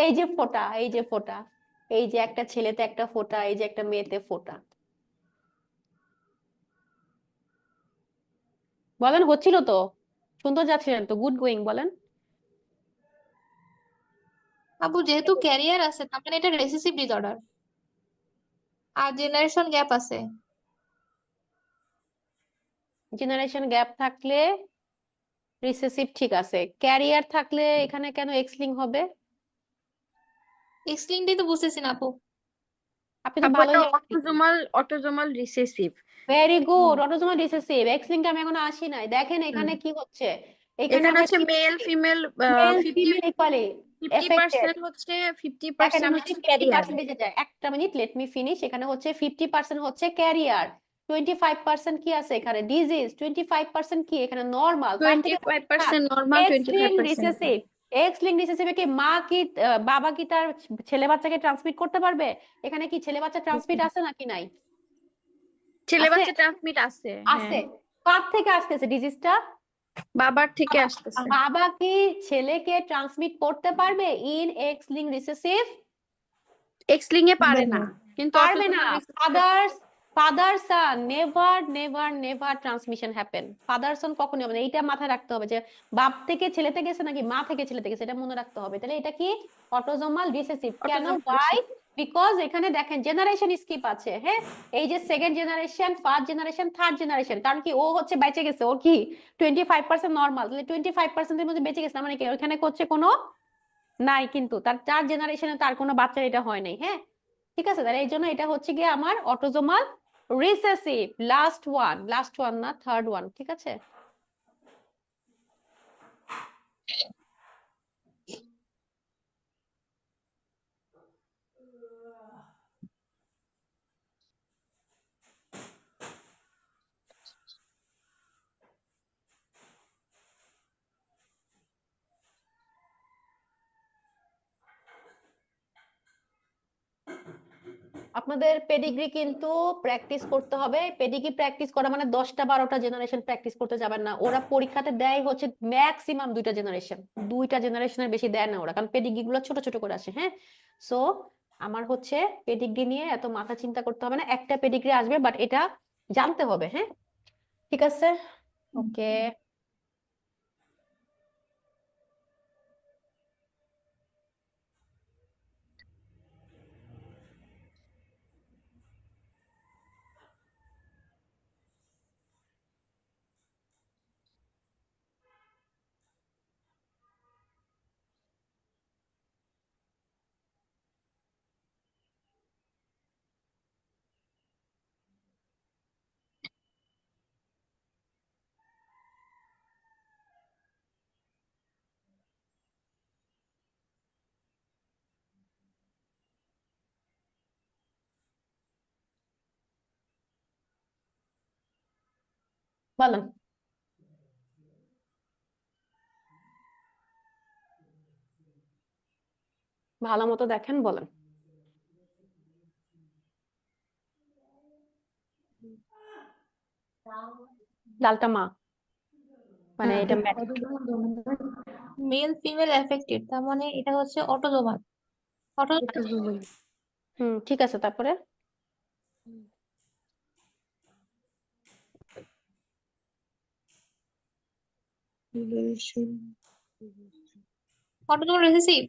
এই যে ফোঁটা, এই যে ফোঁটা, এই যে একটা ছেলেতে একটা ফোঁটা, এই যে একটা মেয়েতে ফোঁটা। বলেন, হচ্ছিল তো, সুন্দর যাচ্ছিলেন তো, গুড গোয়িং, বলেন। আপু যেহেতু ক্যারিয়ার আছে তার মানে এটা রেসেসিভ ডিসঅর্ডার, আর জেনারেশন গ্যাপ আছে। জেনারেশন গ্যাপ থাকলে রিসেসিভ, ঠিক আছে। ক্যারিয়ার থাকলে এখানে কেন এক্স লিঙ্ক হবে? এক্স লিঙ্কটাই তো বুঝতেছি না আপু। আপনি তো আপু ভালোই এটা জানেন। Autosomal recessive. Very good, autosomal recessive. X link আমি এখনো আসি নাই, দেখেন এখানে কি হচ্ছে। এখানে এখানে আমরা হচ্ছে কি male female male 50 female equally affected. 50% হচ্ছে, দেখেন 50% আমি হচ্ছে যদি ফিফটি ক্যারিয়ার। পার্সেন্টেজে যাই, একটা মিনিট, লেট মি ফিনিশ। এখানে হচ্ছে 50% হচ্ছে ক্যারিয়ার, 25% কি আছে এখানে ডিজিজ, 25% কি এখানে নর্মাল, তার থেকে 25% normal, X linked 25% recessive. X linked রিসেসিভে কি মা কি বাবা কি তার ছেলে বাচ্চাকে ট্রান্সমিট করতে পারবে? এখানে কি ছেলে বাচ্চা ট্রান্সমিট আছে নাকি নাই? ছেলে আছে, বাচ্চা ট্রান্সমিট আছে, হ্যাঁ। আছে। কার থেকে আসতেছে ডিজিজটা? বাবার থেকে আসতেছে। বাবা কি ছেলেকে ট্রান্সমিট করতে পারবে in X link recessive? X লিঙ্কে পারে না, কিন্তু পারবে না। Autosomal recessive. ফাদার সান never never never transmission happen. Father সান কখনোই হবে না, এইটা মাথায় রাখতে হবে যে বাপ থেকে ছেলেতে গেছে নাকি মা থেকে ছেলেতে গেছে, এটা মনে রাখতে হবে। তাহলে এটা কি অটোজোমাল রিসেসিভ? কেন, অটোজোমাল ওয়াই? রিসেসিভ। বিকজ এখানে দেখেন জেনারেশন স্কিপ আছে, হ্যাঁ। এই যে second generation, first generation, third generation, কারণ কি ও হচ্ছে বেঁচে গেছে, ওর কি 25% নর্মাল, তাহলে 25%-এর মধ্যে বেঁচে গেছে, না মানে কি ওখানে হচ্ছে কোনো নাই, কিন্তু তার 4 জেনারেশনে তার কোনো বাচ্চা এটা হয় নাই, হ্যাঁ। ঠিক আছে, তাহলে এই জন্য এটা হচ্ছে গিয়ে আমার অটোজোমাল রিসেসিভ। লাস্ট ওয়ান না, থার্ড ওয়ান, ঠিক আছে। আপনাদের পেডিগ্রি কিন্তু প্র্যাকটিস করতে হবে। পেডিগ্রি প্র্যাকটিস করা মানে 10টা 12টা জেনারেশন প্র্যাকটিস করতে যাবেন না। ওরা পরীক্ষাতে দেয় হচ্ছে ম্যাক্সিমাম 2টা জেনারেশন, 2টা জেনারেশনের বেশি দেয় না ওরা, কারণ পেডিগ্রি গুলো ছোট ছোট করে আসে, হ্যাঁ। সো আমার হচ্ছে পেডিগ্রি নিয়ে এত মাথা চিন্তা করতে হবে না, একটা পেডিগ্রি আসবে, বাট এটা জানতে হবে, হ্যাঁ। ঠিক আছে, ওকে। বলেন, ভালো মতো দেখেন, বলেন। লালটা মা, মানে এটা মেল ফিমেল অ্যাফেক্টেড তার মানে এটা হচ্ছে অটোজোমাল। অটোজোমাল ঠিক আছে, তারপরে relation autosomal recessive.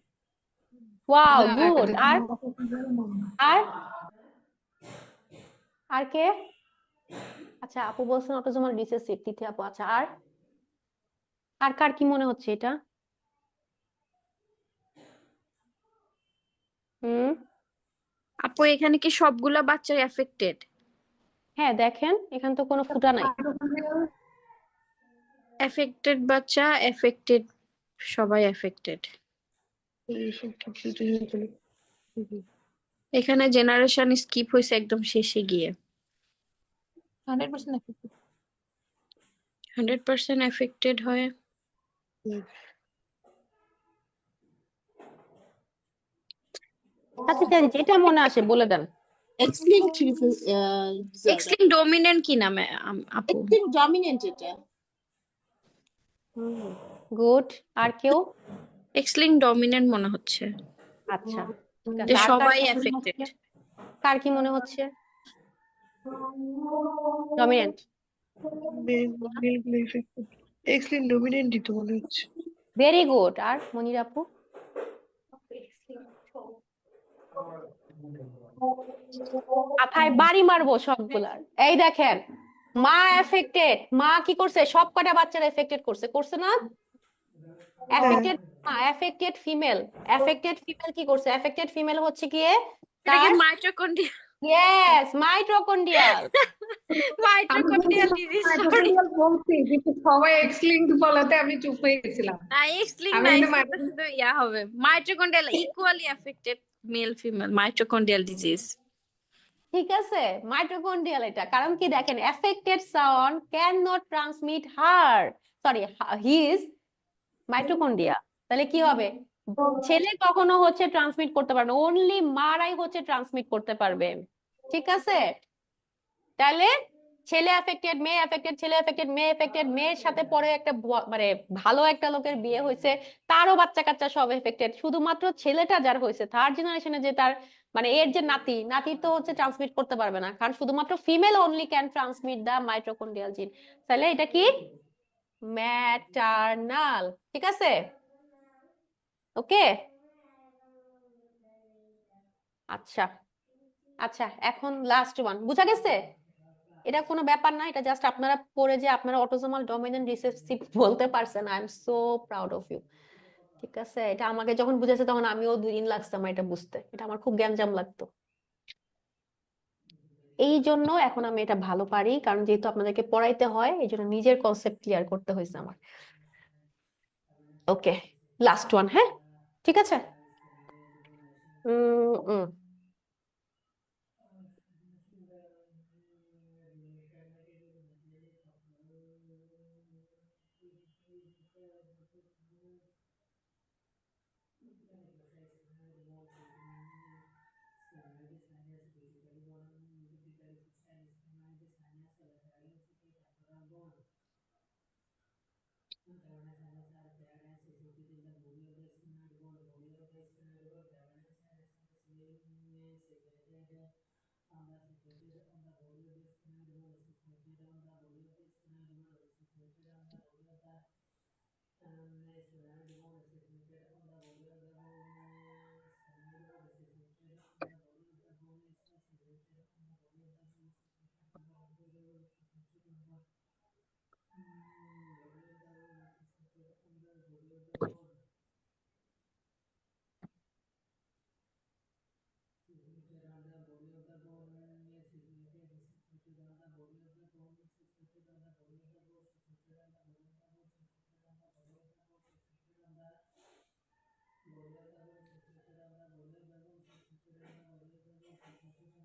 Wow, good. আর আর আর কে? আচ্ছা, আপু বলছেন অটোজোমাল রিসেসিভ, তিথি আপু। আচ্ছা, আর কার কি মনে হচ্ছে এটা? হুম, আপু এখানে কি সবগুলা বাচ্চাই এফেক্টেড? হ্যাঁ, দেখেন এখানে তো কোনো ফুটা নাই। এফেক্টেড বাচ্চা, এফেক্টেড, সবাই এফেক্টেড। এখানে জেনারেশন স্কিপ হয়েছে একদম শেষে গিয়ে। 100% এফেক্টিভ। 100% এফেক্টেড হয়। আচ্ছা, যেটা মনে আসে বলে দেন। X-linked এক্স-লিঙ্ক ডমিনেন্ট কি নামে আপু? X-linked dominant এটা। গুড। আর কেউ? এক্স-লিঙ্ক ডমিনেন্ট মনে হচ্ছে, আচ্ছা, ঠিক আছে। যে আর কার সবাই কি মনে এফেক্টেড। হচ্ছে? কার কি মনে হচ্ছে? ডমিনেন্ট। এক্স-লিঙ্কড ডমিনেন্টই তো মনে হচ্ছে। Very good. আর মনির আপু? মাথায় বাড়ি মারবো সবগুলার। এই দেখেন, মা এফেক্টেড। মা কি করছে? সব কটা বাচ্চারা এফেক্টেড করছে, করছে না? এফেক্টেড মা, এফেক্টেড ফিমেল। এফেক্টেড ফিমেল কি করছে? এফেক্টেড ফিমেল হচ্ছে গিয়ে এটা কি তার mitochondria? Yes, mitochondrial. Mitochondrial disease, sorry. বলছি কিন্তু সবাই এক্স লিঙ্ক বলাতে আমি চুপ হয়ে গেছিলাম। না, এক্স-লিঙ্ক আমি না, এটা এক্স-লিঙ্ক শুধু ইয়া হবে। Mitochondrial equally affected, male female, mitochondrial disease. ঠিক আছে, মাইটোকন্ড্রিয়াল এটা। কারণ কি দেখেন, affected Son can not transmit her, sorry, his mitochondria. তাহলে কি হবে? ছেলে কখনো হচ্ছে ট্রান্সমিট করতে পারবে না, অনলি মারাই হচ্ছে ট্রান্সমিট করতে পারবে। ঠিক আছে, তাহলে ছেলে এফেক্টেড, মেয়ে এফেক্টেড, ছেলে এফেক্টেড, মেয়ে এফেক্টেড, মেয়ের সাথে পরে একটা মানে ভালো একটা লোকের বিয়ে হয়েছে, তারও বাচ্চা কাচ্চা সব এফেক্টেড। শুধুমাত্র ছেলেটা যার হয়েছে, থার্ড জেনারেশনে যে তার মানে এর যে নাতি, নাতি তো হচ্ছে ট্রান্সমিট করতে পারবে না, কারণ শুধুমাত্র female only can transmit the mitochondrial gene. তাহলে এটা কি? ম্যাটারনাল। ঠিক আছে, ওকে। আচ্ছা, আচ্ছা, এখন লাস্ট ওয়ান বুঝা গেছে? এটা কোনো ব্যাপার না, এটা জাস্ট আপনারা পড়ে যে আপনারা অটোসোমাল ডমিনেন্ট রিসেসিভ বলতে পারছেন, I am so proud of you. ঠিক আছে, এটা আমাকে যখন বুঝেছে তখন আমিও 2 দিন লাগছে আমার এটা বুঝতে, এটা আমার খুব গ্যাঞ্জাম লাগতো। এই জন্য এখন আমি এটা ভালো পারি, কারণ যেহেতু আপনাদেরকে পড়াইতে হয়, এই জন্য নিজের কনসেপ্ট ক্লিয়ার করতে হয়েছে আমার। ওকে, লাস্ট ওয়ান। হ্যাঁ, ঠিক আছে। উম উম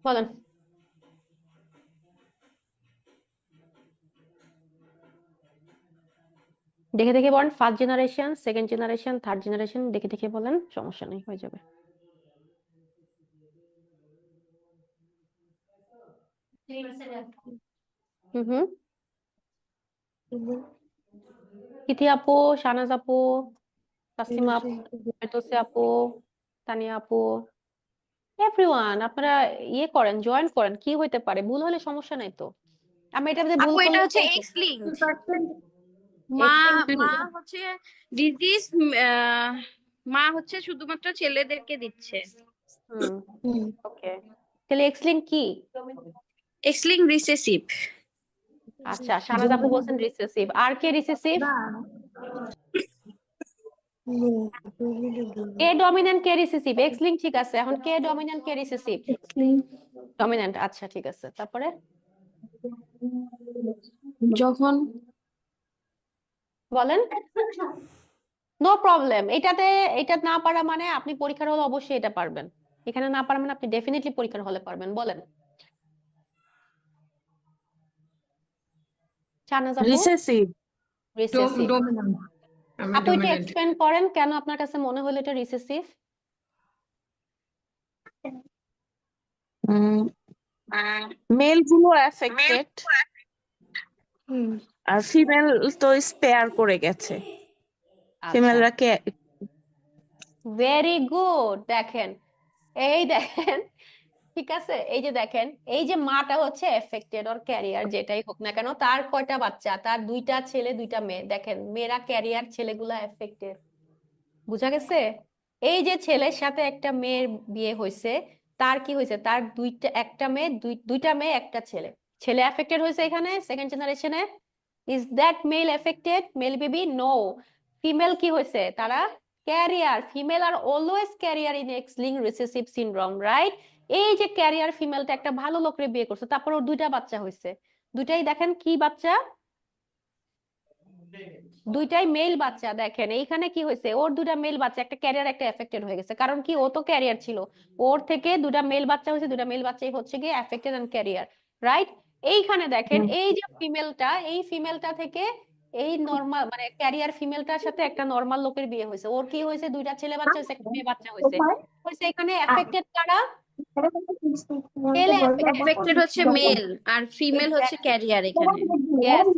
বলেন। দেখে দেখে বলেন, first generation, second generation, third generation, দেখে দেখে বলেন, সমস্যা নেই, হয়ে যাবে। হুম, তিথি আপু, শাহনাজ আপু, তাসলিমা আপু, ফেরদৌসী আপু, তানিয়া আপু, এভরিওয়ান, আপনারা ইয়ে করেন, জয়েন করেন। কি হইতে পারে? ভুল হলে সমস্যা নাই তো, আমি এটা ভুল আপু এটা করলে হচ্ছে এক্স-লিঙ্কড। মা মা হচ্ছে ডিজিজ, মা হচ্ছে শুধুমাত্র ছেলেদেরকে দিচ্ছে। ওকে, তাহলে এক্স লিঙ্ক কি? X link recessive. আচ্ছা, শাহনাজ আপু বলছেন রিসেসিভ। আর কে রিসেসিভ? কে ডমিন্যান্ট কে রিসেসিভ? এক্স লিঙ্ক ঠিক আছে, এখন কে ডমিন্যান্ট কে রিসেসিভ? ডমিন্যান্ট, আচ্ছা ঠিক আছে। তারপরে যখন বলেন। নো প্রবলেম, এটাতে এটা না পারা মানে আপনি পরীক্ষার হলে অবশ্যই এটা পারবেন, এখানে না পারা মানে আপনি ডেফিনেটলি পরীক্ষার হলে পারবেন। বলেন শাহনাজ আপু। রিসেসিভ। রিসেসিভ। ডমিনেন্ট। আমি আপু এটা ডমিনেন্ট। এক্সপ্লেন করেন কেন আপনার কাছে মনে হলো এটা রিসেসিভ? মেল গুলো অ্যাফেক্টেড আর ফিমেল তো স্পেয়ার করে গেছে, আচ্ছা, ফিমেলরা কে ভেরি গুড। দেখেন, এই দেখেন, ঠিক আছে, এই যে দেখেন, এই যে মাটা হচ্ছে এফেক্টেড ওর ক্যারিয়ার যেটাই হোক না কেন, তার কয়টা বাচ্চা? তার দুইটা ছেলে দুইটা মেয়ে। দেখেন মেয়েরা ক্যারিয়ার, ছেলেগুলা এফেক্টেড। বুঝা গেছে? এই যে ছেলের সাথে একটা মেয়ের বিয়ে হয়েছে, তার কি হয়েছে? তার একটা মেয়ে, দুইটা মেয়ে একটা ছেলে। ছেলে এফেক্টেড হয়েছে এখানে সেকেন্ড জেনারেশনে। Is that male affected? Male baby? No. Female কি হয়েছে? তারা carrier. Female are always carrier in X link recessive syndrome, right? এই যে ক্যারিয়ার ফিমেলটা একটা ভালো লোকের বিয়ে করছে, তারপর ওর দুইটা বাচ্চা হয়েছে। দুইটাই দেখেন কি বাচ্চা? দুইটাই মেল বাচ্চা। দেখেন এইখানে কি হয়েছে, ওর দুটা মেল বাচ্চা, একটা ক্যারিয়ার একটা এফেক্টেড হয়ে গেছে। কারণ কি, ও তো ক্যারিয়ার ছিল, ওর থেকে দুটা মেল বাচ্চা হয়েছে, দুটা মেল বাচ্চাই হচ্ছে গিয়ে এফেক্টেড এন্ড ক্যারিয়ার, রাইট? এইখানে দেখেন এই যে ফিমেলটা, এই ফিমেলটা থেকে এই নর্মাল মানে ক্যারিয়ার ফিমেলটার সাথে একটা নর্মাল লোকের বিয়ে হয়েছে। ওর কি হয়েছে? দুইটা ছেলে বাচ্চা হয়েছে, একটা মেয়ে বাচ্চা হয়েছে। হয়েছে এখানে এফেক্টেড কারা? ছেলে এফেক্টেড হচ্ছে মেল আর ফিমেল হচ্ছে এক্স্যাক্টলি। ক্যারিয়ার এখানে। ইয়েস,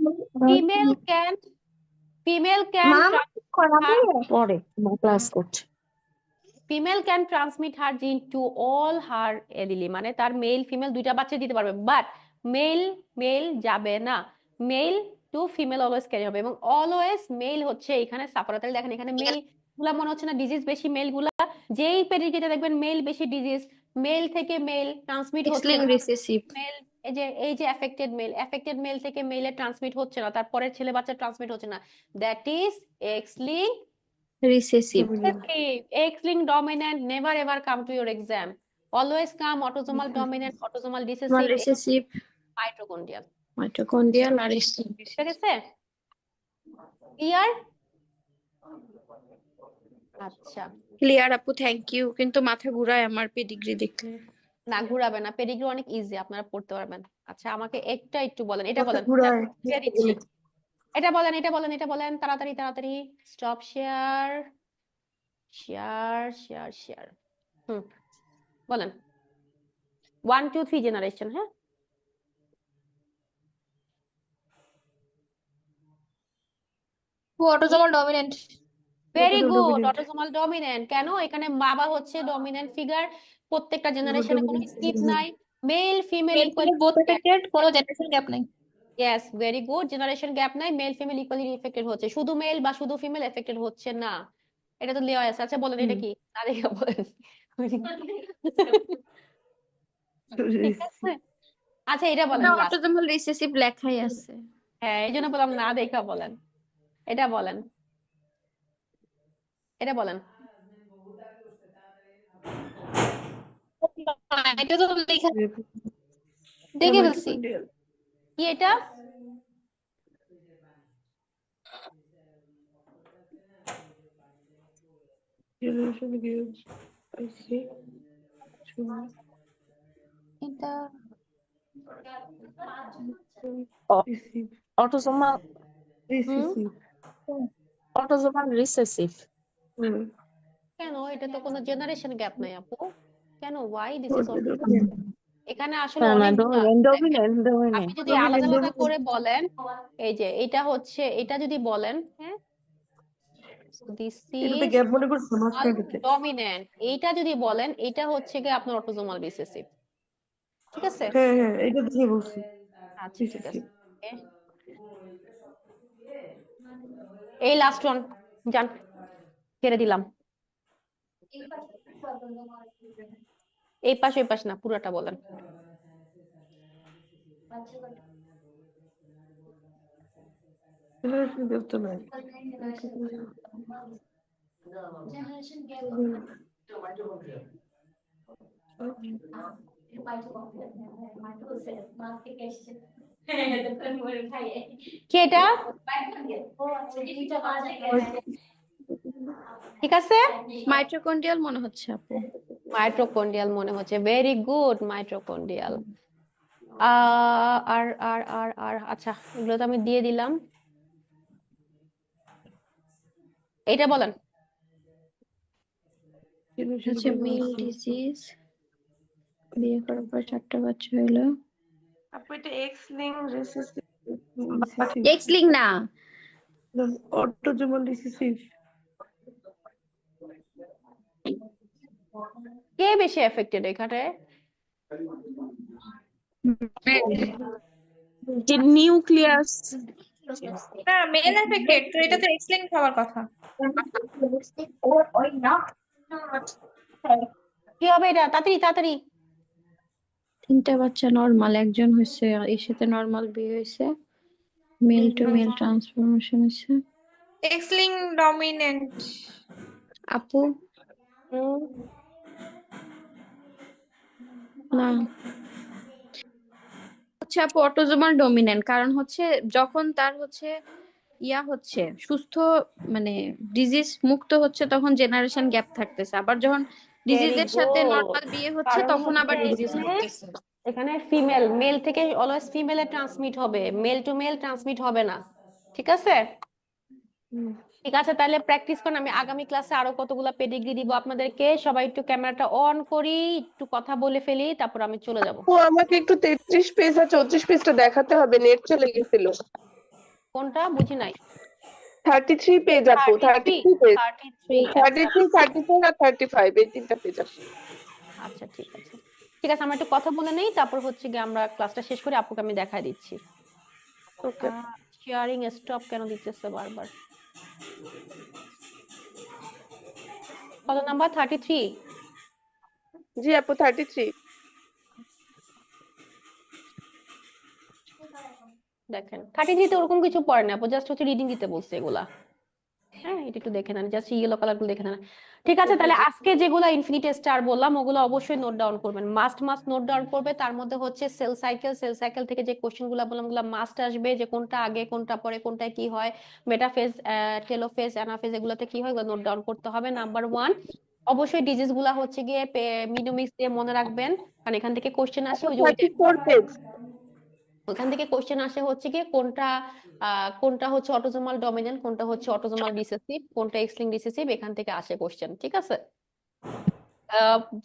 ফিমেল ক্যান পরে ক্লাস করছে। ফিমেল ক্যান ট্রান্সমিট হার জিন টু অল হার এলিলি, মানে তার মেল ফিমেল দুইটা বাচ্চা দিতে পারবে, বাট মেল মেল যাবে না। Male to female always carry হবে, এবং অলওয়েজ মেল হচ্ছে এখানে সাফার। তাহলে দেখেন এখানে মেল গুলা মনে হচ্ছে না ডিজিজ বেশি? মেল গুলা যেই পেডিগ্রিতে দেখবেন মেল বেশি ডিজিজ, মেল থেকে মেল ট্রান্সমিট এক্স হচ্ছে লিঙ্ক না। রিসেসিভ। মেল, এই যে এফেক্টেড মেল থেকে মেলে ট্রান্সমিট হচ্ছে না, তারপরে ছেলে বাচ্চা ট্রান্সমিট হচ্ছে না, that is x link recessive. recessive. X-linked dominant never ever come to your exam. Always come autosomal dominant, autosomal recessive, recessive mitochondrial. Mitochondrial আর ঠিক আছে? Clear? আচ্ছা, ক্লিয়ার আপু, থ্যাংক ইউ। কিন্তু মাথা ঘুরায় আমার পেডিগ্রি দেখলে। না ঘুরাবে না, পেডিগ্রি অনেক ইজি, আপনারা পড়তে পারবেন। আচ্ছা, আমাকে একটু বলেন, এটা বলেন, দিয়ে দিচ্ছি। এটা বলেন, এটা বলেন, তাড়াতাড়ি তাড়াতাড়ি। Stop share, share. বলেন 1 2 3 জেনারেশন। হ্যাঁ, autosomal dominant. Very good, autosomal dominant. কেন? এখানে বাবা হচ্ছে ডমিন্যান্ট ফিগার, প্রত্যেকটা জেনারেশনে কোনো স্কিপ নাই, mail female equally. Both affected, কোনো জেনারেশন গ্যাপ নাই। Yes, very good, generation gap নাই, মেল ফিমেল ইকুয়ালি এফেক্টেড হচ্ছে, শুধু মেল বা শুধু ফিমেল এফেক্টেড হচ্ছে না। এটা তো লেওয়া আছে। আচ্ছা বলেন এটা কি? আরে বলেন। ঠিক আছে, আচ্ছা এটা বলেন লাস্ট। অটোসোমাল রিসেসিভ লেখাই আছে। হ্যাঁ, এই জন্য বললাম না দেখা বলেন। এটা বলেন, এটা বলেন। এটা তো লেখা দেখে ফেলছি। কি এটা? এটা অটোসোমাল রিসেসিভ। কেন? এটা তো কোনো জেনারেশন গ্যাপ নাই আপু। কেন? ওয়াই দিস ইজ এখানে আসলে না অনেকগুলো আছে। দেখেন, ডমিনেন্ট আপনি যদি আলাদা আলাদা করে বলেন, এই যে এটা হচ্ছে, এটা যদি বলেন, হ্যাঁ, দিস ইজ ডমিন্যান্ট, এইটা যদি বলেন এটা হচ্ছে কি আপনার অটোসোমাল রিসেসিভ। ঠিক আছে? আচ্ছা ঠিক আছে। Okay. এই লাস্ট ওয়ান, জান ছেড়ে দিলাম। এই পাশ ওই পাশ না, পুরোটা বলেন। কি এটা? ঠিক আছে, মাইটোকন্ড্রিয়াল মনে হচ্ছে আপু। মাইটোকন্ড্রিয়াল মনে হচ্ছে, ভেরি গুড, মাইটোকন্ড্রিয়াল। আর আচ্ছা, এগুলো তো আমি দিয়ে দিলাম। এটা বলেন। হচ্ছে মেল ডিজিজ, বিয়ে করার পর 4টা বাচ্চা হইলো। আপু এটা x link recessive X link না, অটোজোমাল রিসেসিভ। কে বেশি এফেক্টেড এখানে? যে নিউক্লিয়াস না মেল এফেক্টেড, তো এটা তো এক্স লিঙ্ক হওয়ার কথা। কি হবে এটা? তাড়াতাড়ি তাড়াতাড়ি। 3টা বাচ্চা নরমাল, একজন হয়েছে এর সাথে নরমাল বিয়ে হয়েছে, মেল টু মেল ট্রান্সফরমেশন হয়েছে। X link dominant. আপু না, হচ্ছে আপু অটোজোমাল ডমিনেন্ট, কারণ হচ্ছে যখন তার হচ্ছে হচ্ছে সুস্থ মানে ডিজিজ মুক্ত হচ্ছে তখন জেনারেশন গ্যাপ থাকতেছে, আবার যখন ডিজিজের সাথে good. নরমাল বিয়ে হচ্ছে কারণ তখন আবার হচ্ছে ডিজিজ এখানে হতেছে। এখানে ফিমেল, মেল থেকে অলওয়েজ ফিমেলে ট্রান্সমিট হবে, মেল টু মেল ট্রান্সমিট হবে না। ঠিক আছে, ঠিক আছে, তাহলে প্র্যাকটিস করেন। আমি আগামী ক্লাসে আরো কতগুলা পেডিগ্রি দিব আপনাদেরকে। সবাই একটু ক্যামেরাটা অন করি, একটু কথা বলে ফেলি, তারপর আমি চলে যাব। আপু আমাকে একটু 33 পেজ আর 34 পেজটা দেখাতে হবে, নেট চলে গেছিল। কোনটা বুঝি নাই? 33 পেজ আপু, 33 পেজ, 33 33, 34 আর 35 এই তিনটা পেজ আছে। আচ্ছা ঠিক আছে, ঠিক আছে, আমরা একটু কথা বলে নেই, তারপর হচ্ছে গিয়ে আমরা ক্লাসটা শেষ করে আপুকে আমি দেখাই দিচ্ছি। ওকে শেয়ারিং স্টপ কেন দিতেছে বারবার? কত নাম্বার? 33? জি আপু 33। দেখেন 33 তে ওরকম কিছু পড়ে না আপু, জাস্ট হচ্ছে রিডিং দিতে বলছে এগুলা। হ্যাঁ, এটা একটু দেখে নেন, জাস্ট ইয়েলো কালার গুলো দেখে নেন। ঠিক আছে, তাহলে আজকে যেগুলা ইনফিনিটি স্টার বললাম ওগুলো অবশ্যই নোট ডাউন করবেন, মাস্ট নোট ডাউন করবে। তার মধ্যে হচ্ছে সেল সাইকেল থেকে যে কোশ্চেন গুলা বললাম ওগুলা মাস্ট আসবে, যে কোনটা আগে কোনটা পরে কোনটায় কি হয়, মেটাফেজ টেলোফেজ অ্যানাফেজ এগুলোতে কি হয়, নোট ডাউন করতে হবে। নাম্বার 1 অবশ্যই ডিজিজ গুলা হচ্ছে গিয়ে মিনোমিক্স দিয়ে মনে রাখবেন, কারণ এখান থেকে কোশ্চেন আসে। ওই যে 34 পেজ। ওখান থেকে কোশ্চেন আসে হচ্ছে গিয়ে কোনটা হচ্ছে অটোজোমাল ডমিনেন্ট, কোনটা হচ্ছে অটোজোমাল রিসেসিভ, কোনটা এক্স লিঙ্ক রিসেসিভ, এখান থেকে আসে কোশ্চেন। ঠিক আছে,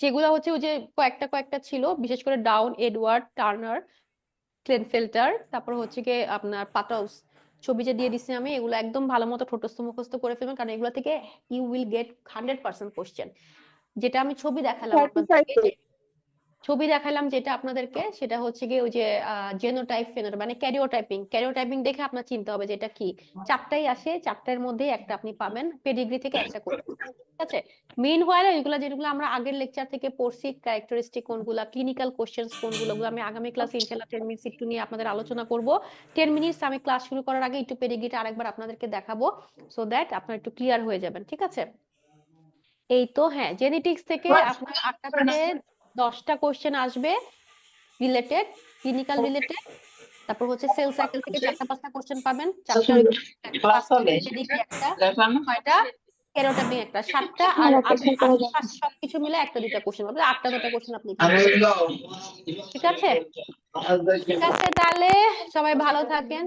যেগুলো হচ্ছে ওই যে কয়েকটা ছিল, বিশেষ করে ডাউন, এডওয়ার্ড, টার্নার, ক্লেনফেল্টার, তারপর হচ্ছে গিয়ে আপনার পাটলস, ছবি যে দিয়ে দিচ্ছি আমি, এগুলো একদম ভালো মতো ঠোঁটস্থ মুখস্থ করে ফেলবেন, কারণ এগুলো থেকে ইউ উইল গেট 100% কোশ্চেন। যেটা আমি ছবি দেখালাম 35 আপনাদেরকে, পেজ। ছবি দেখালাম যেটা আপনাদেরকে, সেটা হচ্ছে গিয়ে ওই যে জেনোটাইপ ফেনোটাইপ, মানে ক্যারিওটাইপিং দেখে আপনার চিনতে হবে যে এটা কি। 4টাই আসে, 4টার মধ্যে একটা আপনি পাবেন, পেডিগ্রি থেকে একটা করে। ঠিক আছে, মেইন হয় যেগুলো আমরা আগের লেকচার থেকে পড়ছি, ক্যারেক্টারিস্টিক কোনগুলা, ক্লিনিক্যাল কোশ্চেন্স কোনগুলো, ওগুলো আমি আগামী ক্লাসে ইনশাআল্লাহ 10 মিনিটস একটু নিয়ে আপনাদের আলোচনা করব। 10 মিনিটস আমি ক্লাস শুরু করার আগে একটু পেডিগ্রিটা আরেকবার আপনাদেরকে দেখাবো, সো দ্যাট আপনারা একটু ক্লিয়ার হয়ে যাবেন। ঠিক আছে, এই তো। হ্যাঁ, জেনেটিক্স থেকে আপনার 8টা থেকে 10টা কোশ্চেন আসবে রিলেটেড, ক্লিনিক্যাল রিলেটেড। তারপর হচ্ছে সেল সাইকেল থেকে 4টা-5টা কোশ্চেন পাবেন, 4টা একটা, 6টা ক্যারোটাইপিং একটা, 7টা আর সবকিছু মিলে 1টা-2টা কোশ্চেন হবে, 8টা-9টা কোশ্চেন আপনি পাবেন। ঠিক আছে, ঠিক আছে, তাহলে সবাই ভালো থাকেন।